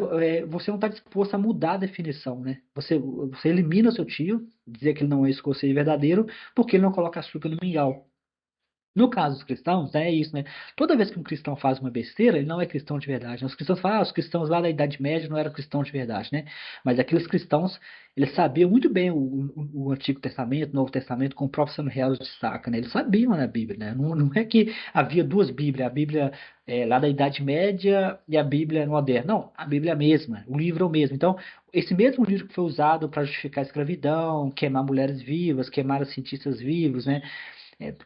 você não está disposto a mudar a definição, né? Você elimina seu tio, dizer que ele não é escocês verdadeiro, porque ele não coloca açúcar no mingau. No caso dos cristãos, né, é isso, né? Toda vez que um cristão faz uma besteira, ele não é cristão de verdade. Né? Os cristãos falam, os cristãos lá da Idade Média não eram cristãos de verdade, né? Mas aqueles cristãos, eles sabiam muito bem o Antigo Testamento, o Novo Testamento, como o próprio Samuel destaca, né? Eles sabiam na Bíblia, né? Não é que havia duas Bíblias, a Bíblia lá da Idade Média e a Bíblia moderna. Não, a Bíblia é a mesma, o livro é o mesmo. Então, esse mesmo livro que foi usado para justificar a escravidão, queimar mulheres vivas, queimar os cientistas vivos, né?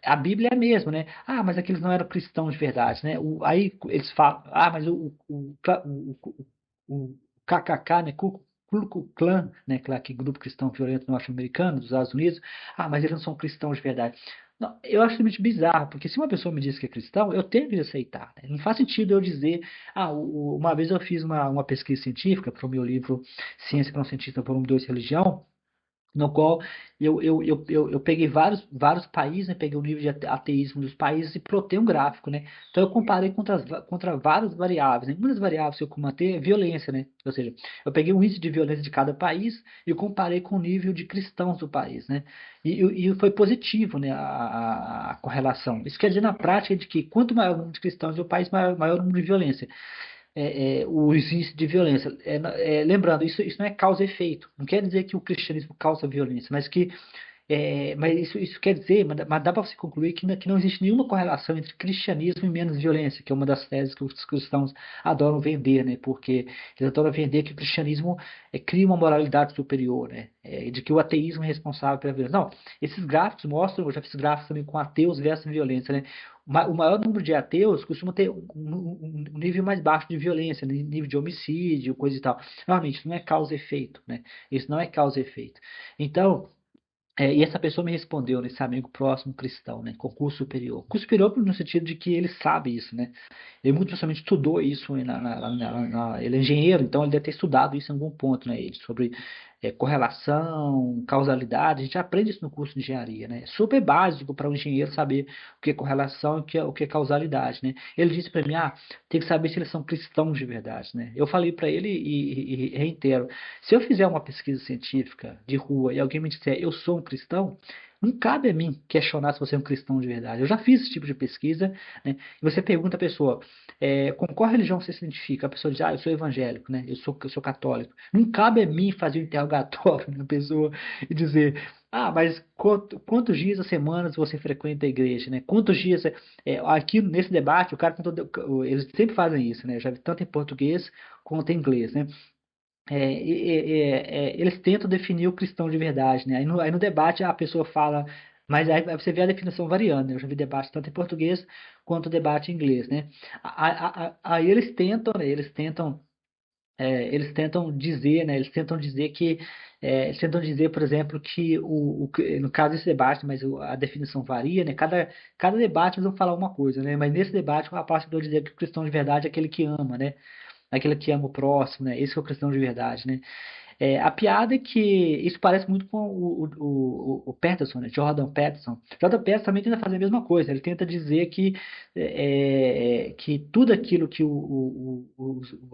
A Bíblia é a mesma, né? Ah, mas aqueles não eram cristãos de verdade, né? Aí eles falam, mas o KKK, né? Ku Klux Klan, né? Que grupo cristão violento norte-americano dos Estados Unidos, mas eles não são cristãos de verdade. Não, eu acho simplesmente bizarro, porque se uma pessoa me diz que é cristão, eu tenho que aceitar. Né? Não faz sentido eu dizer, uma vez eu fiz uma pesquisa científica para o meu livro Ciência para um Cientista, volume 2, Religião, no qual eu peguei vários países, né? Peguei o nível de ateísmo dos países e plotei um gráfico, né? Então eu comparei contra várias variáveis, né? Uma das variáveis que eu comatei é violência, né? Ou seja, eu peguei o índice de violência de cada país e comparei com o nível de cristãos do país, né? E foi positivo, né? A correlação. Isso quer dizer na prática de que quanto maior o número de cristãos do país, maior o número de violência o índice de violência. Lembrando, isso não é causa e efeito. Não quer dizer que o cristianismo causa violência, mas isso quer dizer, mas dá para você concluir que não existe nenhuma correlação entre cristianismo e menos violência, que é uma das teses que os cristãos adoram vender, né? Porque eles adoram vender que o cristianismo cria uma moralidade superior, né? De que o ateísmo é responsável pela violência. Não, esses gráficos mostram, eu já fiz gráficos também com ateus versus violência, né? O maior número de ateus costuma ter um nível mais baixo de violência, né? Nível de homicídio, coisa e tal. Normalmente, isso não é causa e efeito, né? Isso não é causa e efeito. Então, e essa pessoa me respondeu, nesse amigo próximo cristão, né? Concurso superior. Curso superior no sentido de que ele sabe isso, né? Ele muito possivelmente estudou isso, ele é engenheiro, então ele deve ter estudado isso em algum ponto, né? Sobre correlação, causalidade, a gente aprende isso no curso de engenharia, né? É super básico para um engenheiro saber o que é correlação e o que é causalidade, né? Ele disse para mim, tem que saber se eles são cristãos de verdade, né? Eu falei para ele e reitero, se eu fizer uma pesquisa científica de rua e alguém me disser eu sou um cristão, não cabe a mim questionar se você é um cristão de verdade. Eu já fiz esse tipo de pesquisa, né? E você pergunta a pessoa, com qual religião você se identifica? A pessoa diz, eu sou evangélico, né? Eu sou católico. Não cabe a mim fazer um interrogatório na pessoa e dizer, mas quantos dias a semana você frequenta a igreja, né? Quantos dias... aqui nesse debate, o cara tentou, eles sempre fazem isso, né? Eu já vi tanto em português quanto em inglês, né? Eles tentam definir o cristão de verdade, né? Aí no debate a pessoa fala, mas aí você vê a definição variando, né? Eu já vi debate tanto em português quanto debate em inglês, né? Aí eles tentam, né? Eles tentam dizer, né? Eles tentam dizer, por exemplo, que no caso desse debate, mas a definição varia, né? Cada debate eles vão falar uma coisa, né? Mas nesse debate o rapaz tentou dizer que o cristão de verdade é aquele que ama, né? Aquele que ama o próximo, né? Esse que é o cristão de verdade, né? A piada é que isso parece muito com o Peterson, né? Jordan Peterson. Jordan Peterson também tenta fazer a mesma coisa. Ele tenta dizer que tudo aquilo que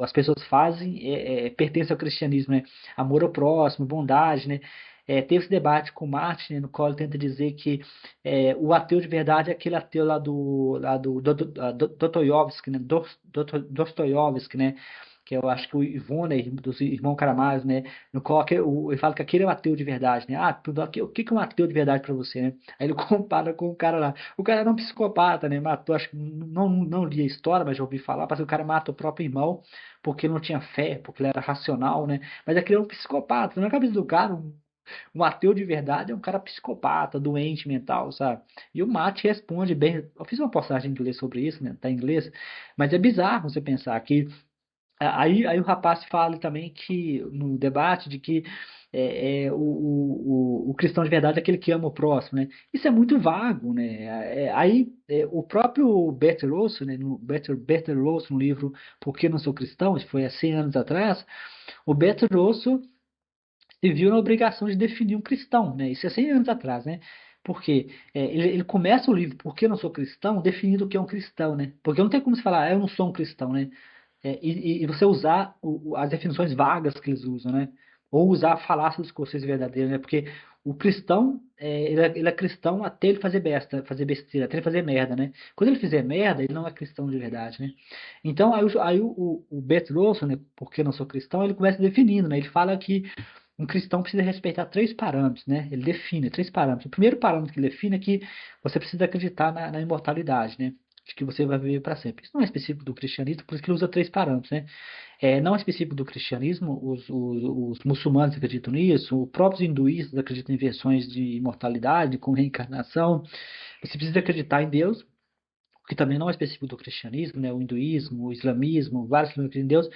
as pessoas fazem pertence ao cristianismo, né? Amor ao próximo, bondade, né? Teve esse debate com Martin, né, no qual ele tenta dizer que o ateu de verdade é aquele ateu lá do Dostoiévski, né? Dostoiévski, né? que eu acho que o Ivone, dos irmãos Karamazov, né, no qual ele fala que aquele é um ateu de verdade, né? Ah, o que que é um ateu de verdade para você, né? Aí ele compara com o cara lá. O cara era um psicopata, né? Matou, acho que não li a história, mas já ouvi falar, parece que o cara mata o próprio irmão porque não tinha fé, porque ele era racional, né? Mas aquele é um psicopata. Na cabeça do cara, um ateu de verdade é um cara psicopata, doente mental, sabe? E o Mate responde bem. Eu fiz uma postagem em inglês sobre isso, né? Tá em inglês, mas é bizarro você pensar que aí o rapaz fala também que no debate de que o cristão de verdade é aquele que ama o próximo, né? Isso é muito vago, né? O próprio Bertrand Russell, né, Bertrand Russell, no livro Por que Não Sou Cristão, isso foi há 100 anos atrás, o Bertrand Russell se viu na obrigação de definir um cristão, né? Isso é 100 anos atrás, né? Porque ele começa o livro Por que Eu Não Sou Cristão definindo o que é um cristão, né? Porque não tem como você falar, eu não sou um cristão, né? E você usar as definições vagas que eles usam, né? Ou usar a falácia do escocês verdadeiro, né? Porque o cristão, ele é cristão até ele fazer besteira, até ele fazer merda, né? Quando ele fizer merda, ele não é cristão de verdade, né? Então, o Bert Lawson, né? Porque eu não sou cristão, ele começa definindo, né? Ele fala que um cristão precisa respeitar três parâmetros, né? Ele define três parâmetros. O primeiro parâmetro que ele define é que você precisa acreditar na imortalidade, né? De que você vai viver para sempre. Isso não é específico do cristianismo, por isso que ele usa três parâmetros, né? Não é específico do cristianismo, os muçulmanos acreditam nisso, os próprios hinduístas acreditam em versões de imortalidade, com reencarnação. Você precisa acreditar em Deus, que também não é específico do cristianismo, né? O hinduísmo, o islamismo, vários que acreditam em Deus.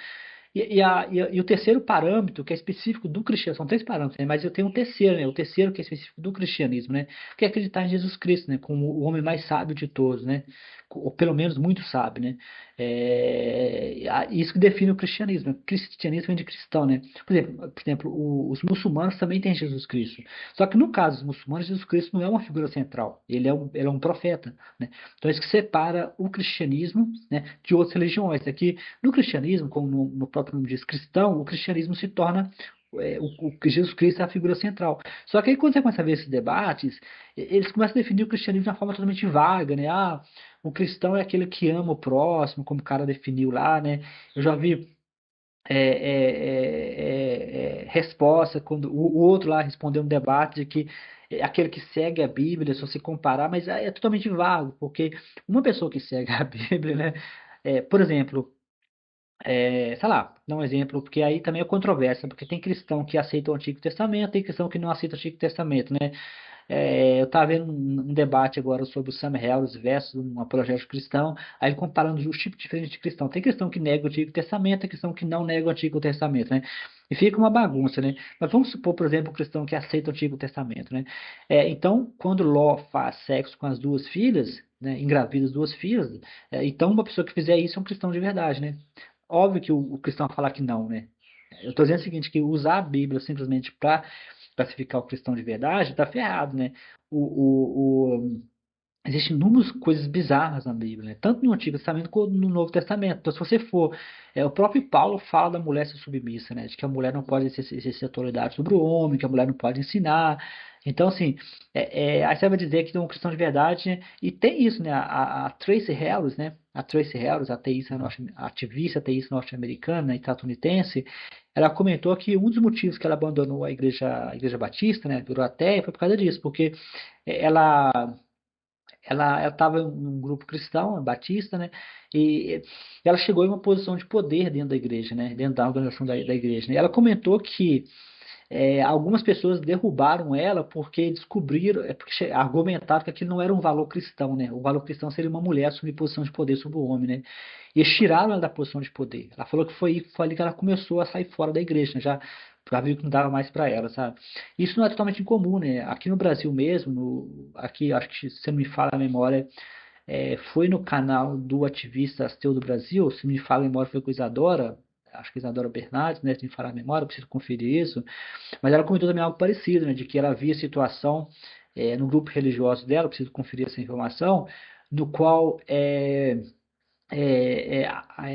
E o terceiro parâmetro, que é específico do cristianismo, são três parâmetros, né? Mas eu tenho um terceiro, né? O terceiro que é específico do cristianismo, né? Que é acreditar em Jesus Cristo, né? Como o homem mais sábio de todos, né? Ou pelo menos muito sábio, né? Isso que define o cristianismo, né? Cristianismo vem de cristão, né? Por exemplo, os muçulmanos também têm Jesus Cristo. Só que no caso dos muçulmanos, Jesus Cristo não é uma figura central. Ele é um profeta, né? Então isso que separa o cristianismo, né, de outras religiões. Aqui no cristianismo, como no próprio nome diz cristão, o cristianismo se torna que Jesus Cristo é a figura central. Só que aí quando você começa a ver esses debates, eles começam a definir o cristianismo de uma forma totalmente vaga, né? Ah, o cristão é aquele que ama o próximo, como o cara definiu lá, né? Eu já vi resposta quando o outro lá respondeu um debate de que é aquele que segue a Bíblia, se você comparar, mas é totalmente vago, porque uma pessoa que segue a Bíblia, né? Por exemplo, sei lá, dá um exemplo, porque aí também é controvérsia, porque tem cristão que aceita o Antigo Testamento, tem cristão que não aceita o Antigo Testamento, né? Eu estava vendo um debate agora sobre o Sam Harris versus um apologético cristão, aí ele comparando os tipos diferentes de cristão. Tem cristão que nega o Antigo Testamento, tem cristão que não nega o Antigo Testamento, né? E fica uma bagunça, né? Mas vamos supor, por exemplo, o cristão que aceita o Antigo Testamento, né? Então, quando Ló faz sexo com as duas filhas, né, engravida as duas filhas, então uma pessoa que fizer isso é um cristão de verdade, né? Óbvio que o cristão vai falar que não, né? Eu estou dizendo o seguinte, que usar a Bíblia simplesmente para classificar o cristão de verdade está ferrado, né? Existem inúmeras coisas bizarras na Bíblia, né? Tanto no Antigo Testamento quanto no Novo Testamento. Então, se você for, o próprio Paulo fala da mulher ser submissa, né? De que a mulher não pode exercer autoridade sobre o homem, que a mulher não pode ensinar. Então, assim, aí você vai dizer que é um cristão de verdade, né? E tem isso, né? A Tracy Harris, né? A Tracy Harris, ativista ateísta norte-americana, né, estadunidense, ela comentou que um dos motivos que ela abandonou a igreja batista, né? Virou ateia, foi por causa disso, porque ela ela estava num grupo cristão, batista, né? E ela chegou em uma posição de poder dentro da igreja, né? Dentro da organização da igreja, né? Ela comentou que algumas pessoas derrubaram ela porque descobriram, porque argumentaram que aquilo não era um valor cristão, né? O valor cristão seria uma mulher assumir posição de poder sobre o homem, né? E eles tiraram ela da posição de poder. Ela falou que foi ali que ela começou a sair fora da igreja, né? Já viu que não dava mais para ela, sabe? Isso não é totalmente incomum, né? Aqui no Brasil mesmo, aqui acho que se não me falha a memória, foi no canal do ativista Asteu do Brasil, se me fala a memória foi com Isadora, acho que Isadora Bernardes, né? Se me falar a memória, eu preciso conferir isso. Mas ela comentou também algo parecido, né, de que ela via situação no grupo religioso dela, eu preciso conferir essa informação, no qual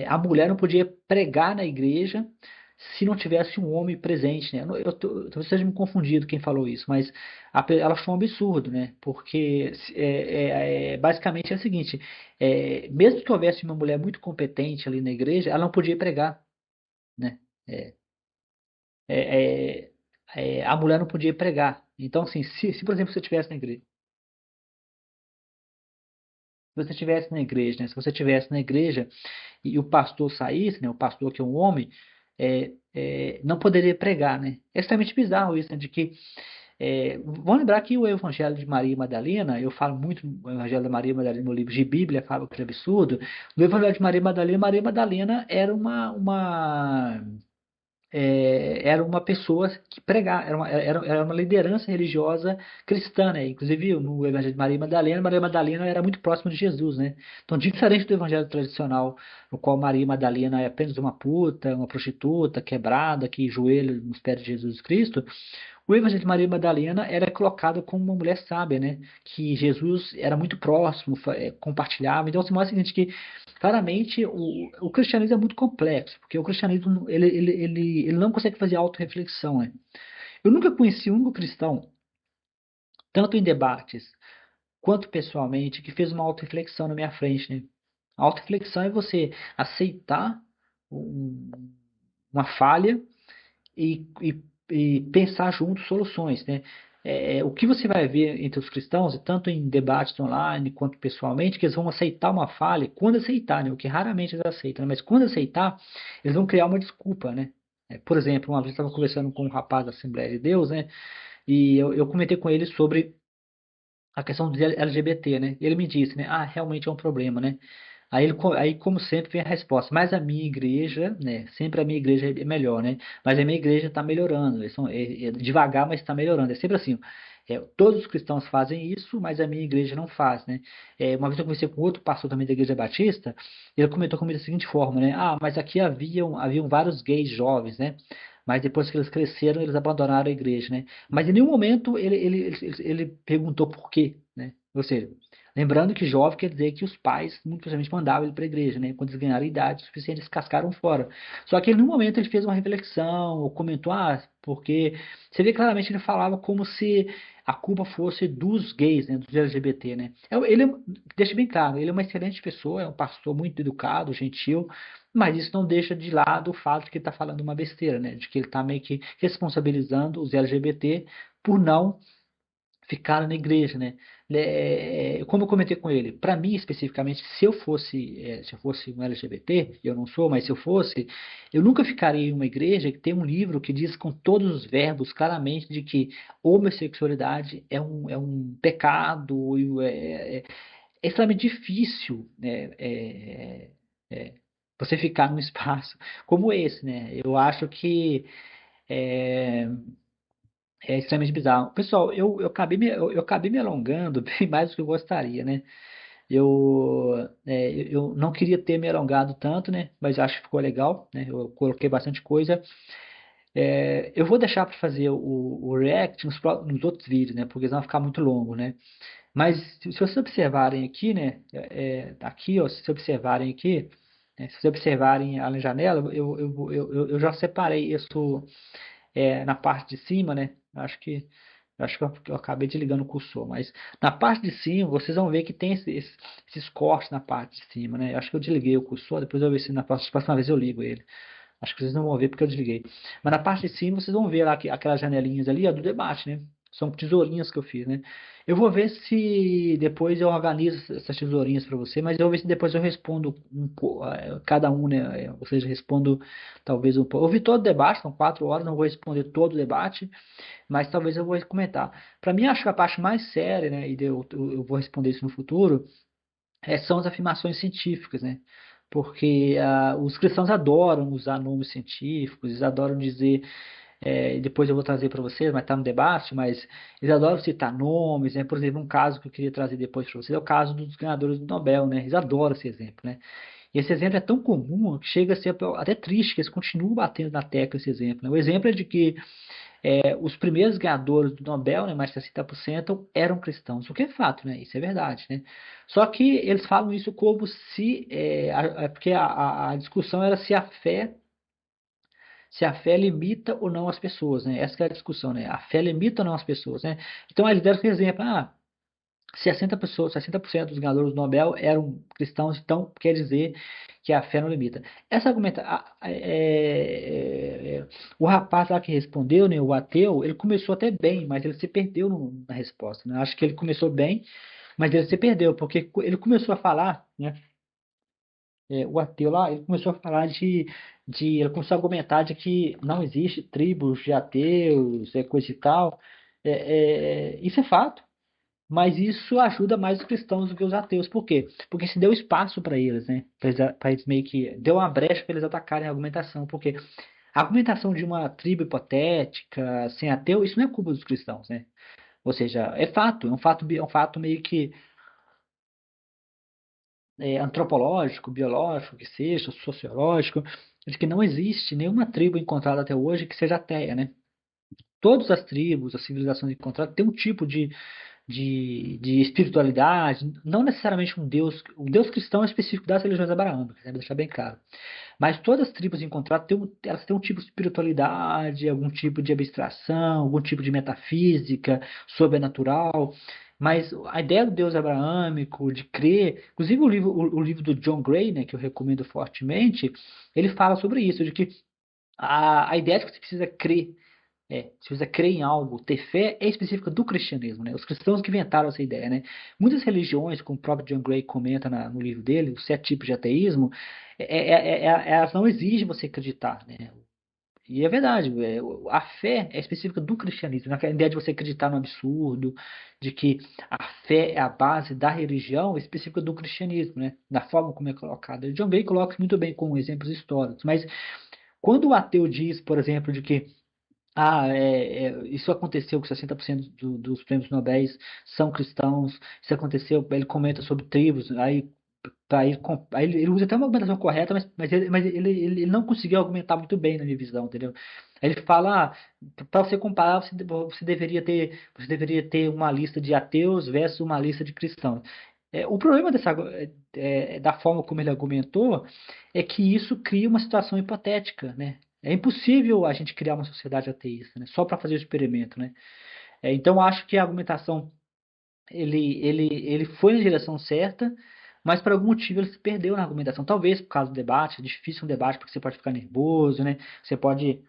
a mulher não podia pregar na igreja se não tivesse um homem presente, né? Talvez seja me confundido quem falou isso, mas ela achou um absurdo, né? Porque basicamente é o seguinte: mesmo que houvesse uma mulher muito competente ali na igreja, ela não podia pregar. É, a mulher não podia pregar. Então, assim, se por exemplo, você estivesse na igreja, se você estivesse na igreja, né? Se você estivesse na igreja e o pastor saísse, né? O pastor que é um homem, não poderia pregar, né? É extremamente bizarro isso, né? De que vamos lembrar que o Evangelho de Maria Madalena, eu falo muito do Evangelho de Maria Madalena no livro de Bíblia, falo que é absurdo. No Evangelho de Maria Madalena era era uma pessoa que pregava, era uma liderança religiosa cristã, né? Inclusive, no Evangelho de Maria Madalena era muito próxima de Jesus, né? Então, diferente do Evangelho tradicional, no qual Maria Madalena é apenas uma puta, uma prostituta, quebrada, que joelha nos pés de Jesus Cristo, o Evangelho de Maria Madalena era colocado como uma mulher sábia, né? Que Jesus era muito próximo, compartilhava. Então, se mostra o seguinte, que claramente o cristianismo é muito complexo, porque o cristianismo ele não consegue fazer autorreflexão, né? Eu nunca conheci um único cristão, tanto em debates quanto pessoalmente, que fez uma autorreflexão na minha frente, né? A autorreflexão é você aceitar um- uma falha e pensar junto soluções, né? O que você vai ver entre os cristãos, tanto em debates online quanto pessoalmente, que eles vão aceitar uma falha, quando aceitar, né? O que raramente eles aceitam, né? Mas quando aceitar, eles vão criar uma desculpa, né? Por exemplo, uma vez eu estava conversando com um rapaz da Assembleia de Deus, né? E eu comentei com ele sobre a questão do LGBT, né? E ele me disse, né? Ah, realmente é um problema, né? Aí, como sempre, vem a resposta. Mas a minha igreja, né? Sempre a minha igreja é melhor, né? Mas a minha igreja está melhorando. Devagar, mas está melhorando. É sempre assim. Todos os cristãos fazem isso, mas a minha igreja não faz, né? Uma vez eu conversei com outro pastor também da Igreja Batista, ele comentou comigo da seguinte forma, né? Ah, mas aqui haviam vários gays jovens, né? Mas depois que eles cresceram, eles abandonaram a igreja, né? Mas em nenhum momento ele perguntou por quê, né? Ou seja, lembrando que jovem quer dizer que os pais, muito provavelmente, mandavam ele para a igreja, né? Quando eles ganharam idade suficiente, eles cascaram fora. Só que em nenhum momento ele fez uma reflexão, ou comentou, porque você vê claramente ele falava como se a culpa fosse dos gays, né? Dos LGBT, né? Deixa bem claro, ele é uma excelente pessoa, é um pastor muito educado, gentil, mas isso não deixa de lado o fato de que ele está falando uma besteira, né? De que ele está meio que responsabilizando os LGBT por não ficar na igreja, né? Como eu comentei com ele, para mim especificamente, se eu fosse um LGBT, eu não sou, mas se eu fosse, eu nunca ficaria em uma igreja que tem um livro que diz com todos os verbos claramente de que homossexualidade é um pecado, é extremamente difícil, né? Você ficar num espaço como esse, né? Eu acho que é, é extremamente bizarro. Pessoal, eu acabei me alongando bem mais do que eu gostaria, né? Eu não queria ter me alongado tanto, né? Mas acho que ficou legal, né? Eu coloquei bastante coisa. Eu vou deixar para fazer o React nos outros vídeos, né? Porque senão vai ficar muito longo, né? Mas se vocês observarem aqui, né? Aqui, ó, se vocês observarem aqui, né, se vocês observarem a janela, eu já separei isso na parte de cima, né? Acho que eu acabei desligando o cursor, mas na parte de cima vocês vão ver que tem esses cortes na parte de cima, né? Acho que eu desliguei o cursor, depois eu ver se na próxima vez eu ligo ele. Acho que vocês não vão ver porque eu desliguei. Mas na parte de cima vocês vão ver lá aquelas janelinhas ali, ó, do debate, né? São tesourinhas que eu fiz, né? Eu vou ver se depois eu organizo essas tesourinhas para você, mas eu vou ver se depois eu respondo cada um, né? Ou seja, respondo talvez um pouco. Eu vi todo o debate, são 4 horas, não vou responder todo o debate, mas talvez eu vou comentar. Para mim, acho que a parte mais séria, né? E eu vou responder isso no futuro, são as afirmações científicas, né? Porque os cristãos adoram usar nomes científicos, eles adoram dizer, e depois eu vou trazer para vocês, mas está no debate, mas eles adoram citar nomes, né? Por exemplo, um caso que eu queria trazer depois para vocês é o caso dos ganhadores do Nobel, né? Eles adoram esse exemplo, né? E esse exemplo é tão comum que chega a ser até triste que eles continuam batendo na tecla esse exemplo, né? O exemplo é de que os primeiros ganhadores do Nobel, né, mais de 60%, eram cristãos, o que é fato, né? Isso é verdade, né? Só que eles falam isso como se, porque a discussão era se a fé limita ou não as pessoas, né? Essa que é a discussão, né? A fé limita ou não as pessoas, né? Então eles deram esse exemplo, 60%, 60% dos ganhadores do Nobel eram cristãos, então quer dizer que a fé não limita. Essa argumenta, o rapaz lá que respondeu, né, o ateu, ele começou até bem, mas ele se perdeu na resposta, né? Acho que ele começou bem, mas ele se perdeu, porque ele começou a falar, né, o ateu lá, ele começou a falar ele começou a argumentar de que não existe tribos de ateus, coisa e tal. Isso é fato. Mas isso ajuda mais os cristãos do que os ateus. Por quê? Porque se deu espaço para eles, né? Para eles meio que deu uma brecha para eles atacarem a argumentação. Porque a argumentação de uma tribo hipotética, sem ateu, isso não é culpa dos cristãos, né? Ou seja, é fato, é um fato meio que antropológico, biológico, que seja, sociológico, de que não existe nenhuma tribo encontrada até hoje que seja ateia, né? Todas as tribos, as civilizações encontradas têm um tipo de espiritualidade, não necessariamente um Deus cristão é específico das religiões abraâmicas, né? Vou deixar bem claro. Mas todas as tribos encontradas elas têm um tipo de espiritualidade, algum tipo de abstração, algum tipo de metafísica, sobrenatural. Mas a ideia do Deus abraâmico, de crer, inclusive o livro do John Gray, né, que eu recomendo fortemente, ele fala sobre isso, de que a ideia de que você precisa crer se você crê em algo, ter fé é específica do cristianismo, né? Os cristãos que inventaram essa ideia, né? Muitas religiões, como o próprio John Gray comenta no livro dele, os 7 tipos de ateísmo, elas não exigem você acreditar, né? E é verdade, a fé é específica do cristianismo, né? A ideia de você acreditar no absurdo, de que a fé é a base da religião, é específica do cristianismo, né? Da forma como é colocada. O John Gray coloca isso muito bem com exemplos históricos, mas quando o ateu diz, por exemplo, de que isso aconteceu com 60% dos prêmios Nobel são cristãos. Isso aconteceu, ele comenta sobre tribos, aí ele usa até uma argumentação correta, mas ele não conseguiu argumentar muito bem na minha visão, entendeu? Aí ele fala, para você comparar, você deveria ter uma lista de ateus versus uma lista de cristãos. O problema da forma como ele argumentou é que isso cria uma situação hipotética, né? É impossível a gente criar uma sociedade ateísta, né? Só para fazer o experimento, né? Então, acho que a argumentação ele foi na direção certa, mas por algum motivo ele se perdeu na argumentação. Talvez por causa do debate, é difícil um debate porque você pode ficar nervoso, né? Você pode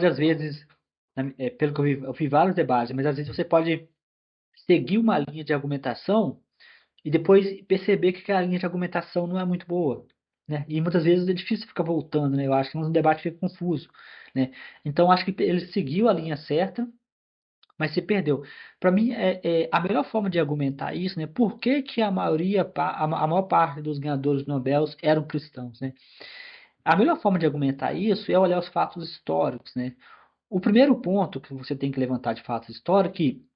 às vezes, pelo que eu vi vários debates, mas às vezes você pode seguir uma linha de argumentação e depois perceber que aquela linha de argumentação não é muito boa, né? E muitas vezes é difícil ficar voltando, né? Eu acho que um debate fica confuso, né? Então acho que ele seguiu a linha certa, mas se perdeu. Para mim, a melhor forma de argumentar isso, né? Por que que a maior parte dos ganhadores do Nobel eram cristãos, né? A melhor forma de argumentar isso é olhar os fatos históricos, né? O primeiro ponto que você tem que levantar de fatos históricos é que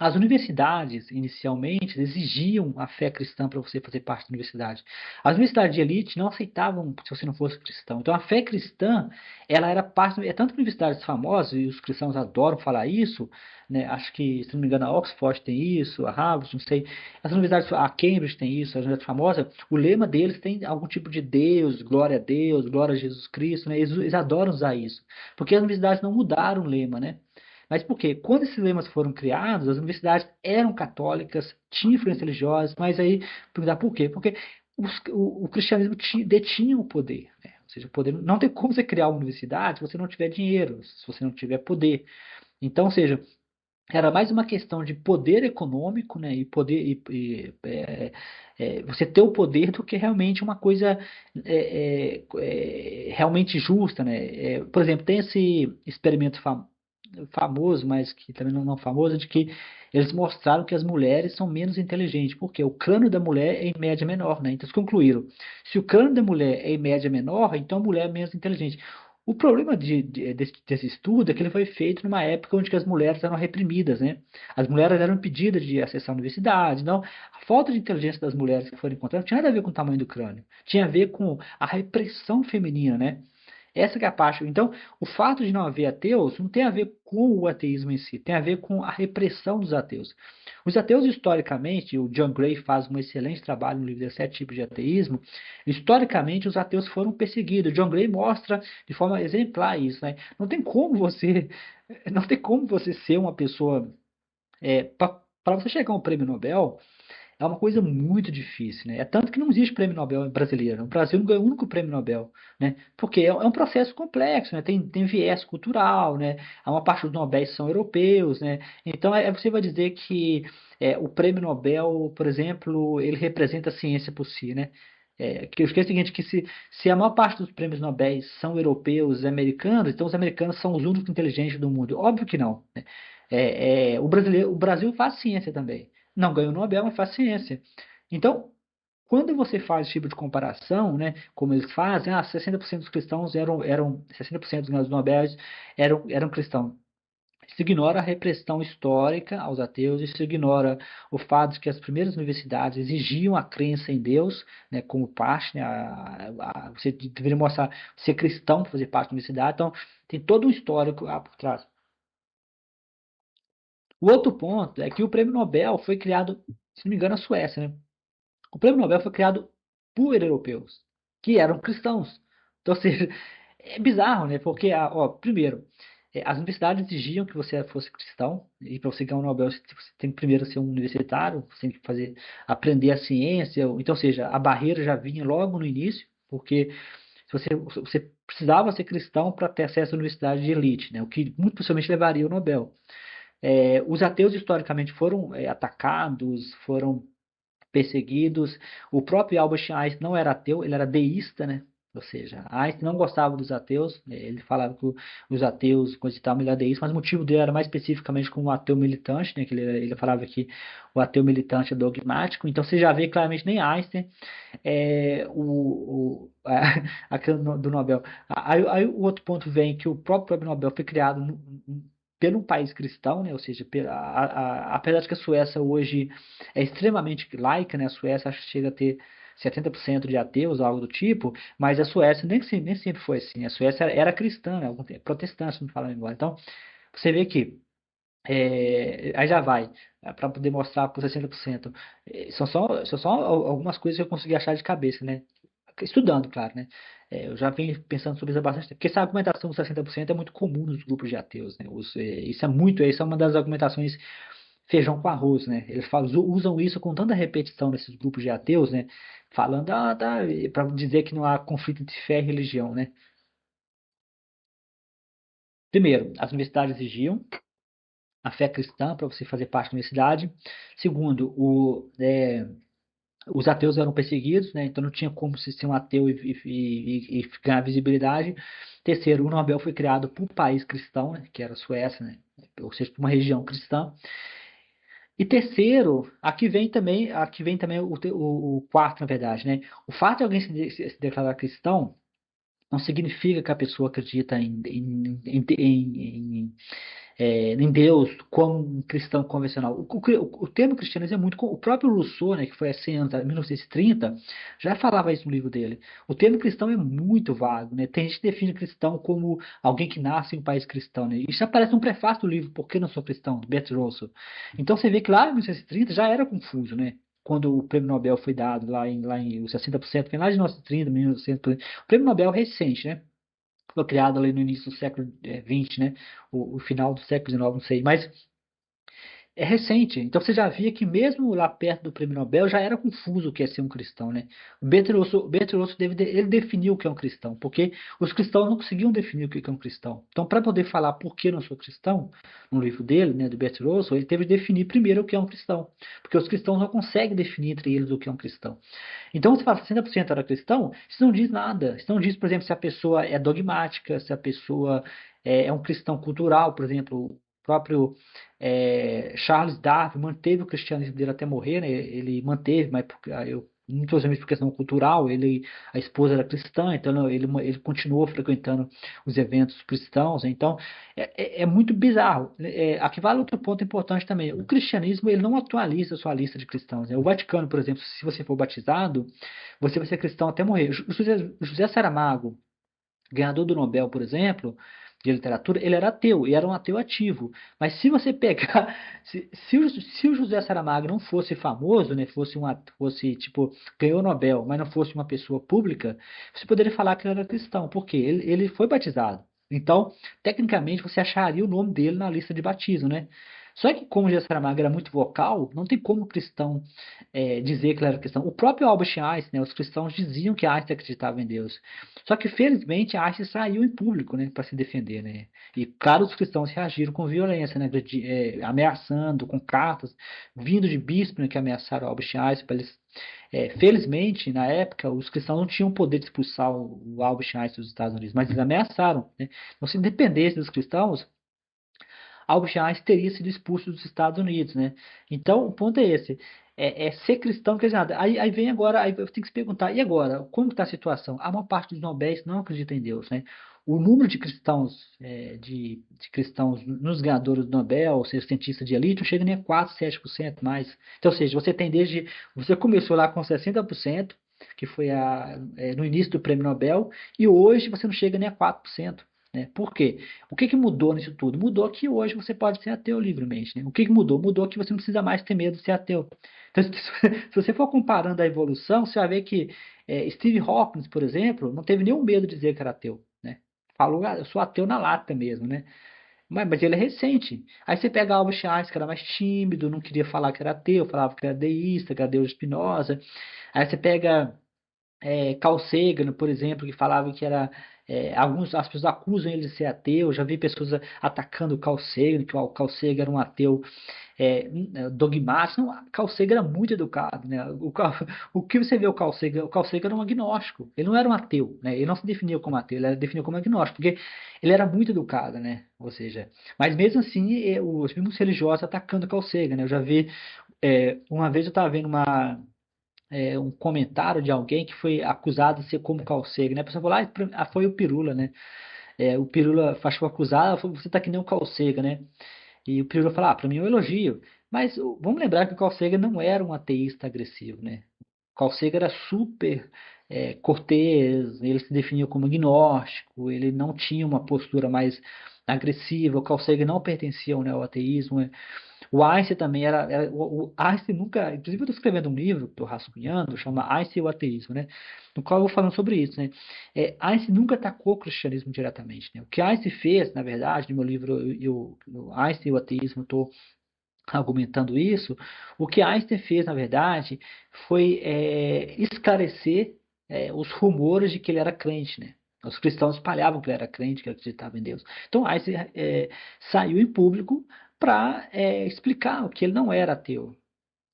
as universidades, inicialmente, exigiam a fé cristã para você fazer parte da universidade. As universidades de elite não aceitavam se você não fosse cristão. Então, a fé cristã, ela era parte... É tanto que universidades famosas, e os cristãos adoram falar isso, né? Acho que, se não me engano, a Oxford tem isso, a Harvard, não sei. As universidades, a Cambridge tem isso, as universidades famosas, o lema deles tem algum tipo de Deus, glória a Jesus Cristo, né? Eles adoram usar isso. Porque as universidades não mudaram o lema, né? Mas por quê? Quando esses lemas foram criados, as universidades eram católicas, tinham influência religiosa, mas aí, perguntar por quê? Porque o cristianismo detinha o poder, né? Ou seja, o poder, não tem como você criar uma universidade se você não tiver dinheiro, se você não tiver poder. Então, ou seja, era mais uma questão de poder econômico, né? E poder, você ter o poder do que realmente uma coisa realmente justa, né? Por exemplo, tem esse experimento famoso, mas que também não famoso, de que eles mostraram que as mulheres são menos inteligentes, porque o crânio da mulher é em média menor, né? Então eles concluíram, se o crânio da mulher é em média menor, então a mulher é menos inteligente. O problema desse estudo é que ele foi feito numa época onde que as mulheres eram reprimidas, né? As mulheres eram impedidas de acessar a universidade, então a falta de inteligência das mulheres que foram encontradas não tinha nada a ver com o tamanho do crânio, tinha a ver com a repressão feminina, né? Essa que é a parte. Então, o fato de não haver ateus não tem a ver com o ateísmo em si, tem a ver com a repressão dos ateus. Os ateus, historicamente, o John Gray faz um excelente trabalho no livro de 7 tipos de ateísmo. Historicamente, os ateus foram perseguidos. John Gray mostra de forma exemplar isso, né? Não tem como você ser uma pessoa Para você chegar a um prêmio Nobel, é uma coisa muito difícil, né? É tanto que não existe prêmio Nobel brasileiro. O Brasil não ganhou o único prêmio Nobel, né? Porque é um processo complexo, né? Tem viés cultural, né? Há uma parte dos Nobéis são europeus, né? Então, você vai dizer que o prêmio Nobel, por exemplo, ele representa a ciência por si, né? Que é o seguinte, que se a maior parte dos prêmios Nobel são europeus e americanos, então os americanos são os únicos inteligentes do mundo. Óbvio que não, né? O Brasil faz ciência também. Não ganhou o Nobel, mas faz ciência. Então, quando você faz esse tipo de comparação, né, como eles fazem, 60% dos cristãos eram 60% dos ganhadores Nobel eram cristãos. Isso ignora a repressão histórica aos ateus, isso ignora o fato de que as primeiras universidades exigiam a crença em Deus, né, como parte, né, você deveria mostrar ser cristão para fazer parte da universidade, então tem todo um histórico por trás. O outro ponto é que o prêmio Nobel foi criado, se não me engano, na Suécia, né? O prêmio Nobel foi criado por europeus, que eram cristãos. Então, ou seja, é bizarro, né? Porque, primeiro, as universidades exigiam que você fosse cristão, e para você ganhar um Nobel, você tem que primeiro ser um universitário, você tem que aprender a ciência. Então, ou seja, a barreira já vinha logo no início, porque se você precisava ser cristão para ter acesso à universidade de elite, né? O que muito possivelmente levaria ao Nobel. Os ateus historicamente foram atacados, foram perseguidos. O próprio Albert Einstein não era ateu, ele era deísta, né? Ou seja, Einstein não gostava dos ateus, ele falava que os ateus, coisa e tal, ele era deísta, mas o motivo dele era mais especificamente como um ateu militante, né? Que ele falava que o ateu militante é dogmático, então você já vê claramente nem Einstein, aquele do Nobel. Aí o outro ponto vem que o próprio Prêmio Nobel foi criado pelo um país cristão, né? Ou seja, apesar de que a Suécia hoje é extremamente laica, né? A Suécia acho que chega a ter 70% de ateus, algo do tipo, mas a Suécia nem sempre foi assim. A Suécia era cristã, né? Protestante, não falando agora. Então, você vê que aí já vai, para poder mostrar com 60%. São só algumas coisas que eu consegui achar de cabeça, né? Estudando, claro, né? Eu já venho pensando sobre isso há bastante tempo. Porque essa argumentação dos 60% é muito comum nos grupos de ateus, né? Isso é uma das argumentações feijão com arroz, né? Eles usam isso com tanta repetição nesses grupos de ateus, né? Falando, para dizer que não há conflito entre fé e religião, né? Primeiro, as universidades exigiam a fé cristã para você fazer parte da universidade. Segundo, os ateus eram perseguidos, né? Então não tinha como se ser um ateu e ganhar visibilidade. Terceiro, o Nobel foi criado por um país cristão, né? Que era a Suécia, né? Ou seja, por uma região cristã. E terceiro, aqui vem também o quarto, na verdade, né? O fato de alguém se declarar cristão não significa que a pessoa acredita em Deus como um cristão convencional. O termo cristianismo é muito. O próprio Rousseau, né, que foi há 100 anos, em 1930, já falava isso no livro dele. O termo cristão é muito vago, né? Tem gente que define cristão como alguém que nasce em um país cristão, né? Isso aparece no prefácio do livro Por que Não Sou Cristão, do Bertrand Russell. Então você vê que lá em 1930 já era confuso, né? Quando o prêmio Nobel foi dado lá em os 60%, vem lá de 1930, 1930. O prêmio Nobel é recente, né? Foi criado ali no início do século XX, né? O final do século XIX, não sei. Mas é recente. Então você já via que mesmo lá perto do Prêmio Nobel já era confuso o que é ser um cristão, né? O Bertrand Russell ele definiu o que é um cristão, porque os cristãos não conseguiam definir o que é um cristão. Então, para poder falar por que não sou cristão, no livro dele, né, do Bertrand Russell, ele teve que definir primeiro o que é um cristão, porque os cristãos não conseguem definir entre eles o que é um cristão. Então, você fala 60% era cristão, isso não diz nada. Isso não diz, por exemplo, se a pessoa é dogmática, se a pessoa é um cristão cultural, por exemplo, o próprio Charles Darwin manteve o cristianismo dele até morrer, né? Ele manteve, mas muitos por questão cultural, a esposa era cristã, então ele continuou frequentando os eventos cristãos, então é muito bizarro. Aqui vale outro ponto importante também. O cristianismo ele não atualiza a sua lista de cristãos, né? O Vaticano, por exemplo, se você for batizado, você vai ser cristão até morrer. José Saramago, ganhador do Nobel, por exemplo, de literatura, ele era ateu, e era um ateu ativo. Mas se você pegar, se o José Saramago não fosse famoso, né, fosse tipo, ganhou o Nobel, mas não fosse uma pessoa pública, você poderia falar que ele era cristão, porque ele foi batizado. Então, tecnicamente, você acharia o nome dele na lista de batismo, né? Só que como Jesus Saramago era muito vocal, não tem como o cristão dizer que ele era cristão. O próprio Albert Einstein, né, os cristãos diziam que Einstein acreditava em Deus. Só que felizmente Einstein saiu em público, né, para se defender, né? E claro, os cristãos reagiram com violência, né, ameaçando, com cartas vindo de bispo, né, que ameaçaram Albert Einstein. Felizmente, na época, os cristãos não tinham poder de expulsar o Albert Einstein dos Estados Unidos, mas eles ameaçaram, né? Então, se dependesse dos cristãos, Albert Einstein teria sido expulso dos Estados Unidos, né? Então, o ponto é esse. É ser cristão, quer dizer, nada. Aí vem agora, aí eu tenho que se perguntar, e agora? Como está a situação? A maior parte dos nobéis não acredita em Deus, né? O número de cristãos, de cristãos nos ganhadores do Nobel, ou seja, cientistas de elite, não chega nem a 4, 7% mais. Então, ou seja, você começou lá com 60%, que foi no início do Prêmio Nobel, e hoje você não chega nem a 4%. Né? Por quê? O que mudou nisso tudo? Mudou que hoje você pode ser ateu livremente. Né? O que mudou? Mudou que você não precisa mais ter medo de ser ateu. Então, se você for comparando a evolução, você vai ver que Steve Hawkins, por exemplo, não teve nenhum medo de dizer que era ateu. Né? Falou, eu sou ateu na lata mesmo. Né? Mas ele é recente. Aí você pega Albert Einstein, que era mais tímido, não queria falar que era ateu, falava que era deísta, que era Deus de Spinoza. Aí você pega Carl Sagan, por exemplo, que falava que era. As pessoas acusam ele de ser ateu. Já vi pessoas atacando o Carl Sagan, que o Carl Sagan era um ateu dogmático. Não, Carl Sagan era muito educado. Né? O que você vê o Carl Sagan era um agnóstico. Ele não era um ateu. Né? Ele não se definia como ateu, ele era definido como agnóstico, porque ele era muito educado. Né? Ou seja, mas mesmo assim, os mesmos religiosos atacando o Carl Sagan. Né? Eu já vi. Uma vez eu estava vendo um comentário de alguém que foi acusado de ser como Carl Sagan, né? A pessoa falou, foi o Pirula, né? O Pirula foi acusado, falou, você tá que nem o Carl Sagan, né? E o Pirula falou, para mim é um elogio. Mas vamos lembrar que o Carl Sagan não era um ateísta agressivo, né? O Carl Sagan era super cortês, ele se definia como agnóstico, ele não tinha uma postura mais agressiva, o Carl Sagan não pertencia ao neoateísmo, né? O Einstein também o Einstein nunca. Inclusive, eu estou escrevendo um livro, estou rascunhando, chama Einstein e o Ateísmo, né? No qual eu vou falando sobre isso, né? Einstein nunca atacou o cristianismo diretamente, né? O que Einstein fez, na verdade, no meu livro, o Einstein e o Ateísmo, estou argumentando isso. O que Einstein fez, na verdade, foi esclarecer os rumores de que ele era crente, né? Os cristãos espalhavam que ele era crente, que ele acreditava em Deus. Então Einstein saiu em público para explicar que ele não era ateu,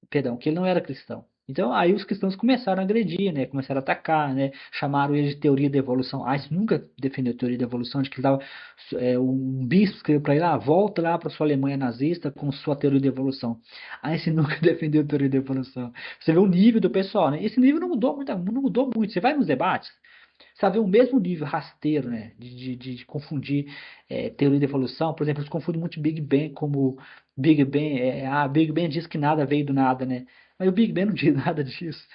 perdão, que ele não era cristão. Então aí os cristãos começaram a agredir, né? Começaram a atacar, né? Chamaram ele de teoria da evolução. Einstein nunca defendeu a teoria da evolução, de que ele dava, um bispo escreveu para ele, volta lá para sua Alemanha nazista com sua teoria da evolução. Einstein nunca defendeu a teoria da evolução. Você vê o nível do pessoal, né? Esse nível não mudou muito, não mudou muito. Você vai nos debates, sabe, o mesmo nível rasteiro, né, de confundir teoria da evolução. Por exemplo, eles confundem muito Big Bang como Big Bang. Big Bang diz que nada veio do nada, né? Mas o Big Bang não diz nada disso.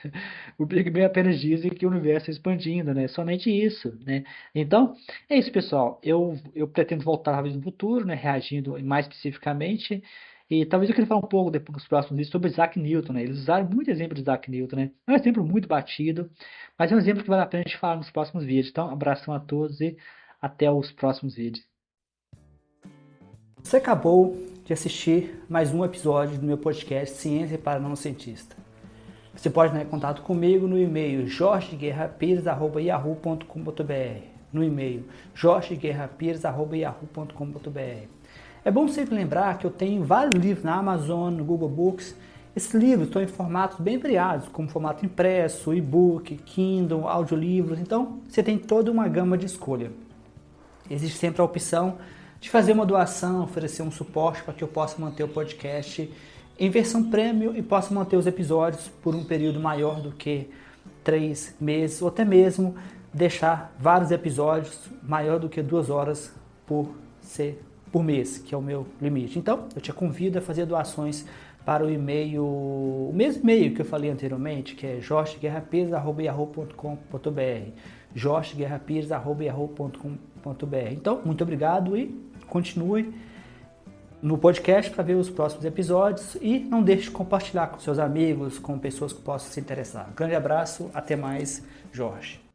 O Big Bang apenas diz que o universo é expandindo, né? Somente isso, né? Então, é isso, pessoal. Eu pretendo voltar talvez no futuro, né? Reagindo mais especificamente. E talvez eu queria falar um pouco depois nos próximos vídeos sobre Isaac Newton, né? Eles usaram muito exemplo de Isaac Newton, né? É um exemplo muito batido, mas é um exemplo que vale a pena a gente falar nos próximos vídeos. Então, abração a todos e até os próximos vídeos. Você acabou de assistir mais um episódio do meu podcast Ciência para Não Cientista. Você pode entrar em contato comigo no e-mail jorgeguerrapires@yahoo.com.br, no e-mail jorgeguerrapires@yahoo.com.br. É bom sempre lembrar que eu tenho vários livros na Amazon, no Google Books. Esses livros estão em formatos bem variados, como formato impresso, e-book, Kindle, audiolivros. Então, você tem toda uma gama de escolha. Existe sempre a opção de fazer uma doação, oferecer um suporte para que eu possa manter o podcast em versão premium e possa manter os episódios por um período maior do que 3 meses, ou até mesmo deixar vários episódios maior do que 2 horas por mês, que é o meu limite. Então, eu te convido a fazer doações para o e-mail, o mesmo e-mail que eu falei anteriormente, que é jorgeguerrapires@yahoo.com.br, jorgeguerrapires@yahoo.com.br. Então, muito obrigado e continue no podcast para ver os próximos episódios e não deixe de compartilhar com seus amigos, com pessoas que possam se interessar. Um grande abraço, até mais, Jorge.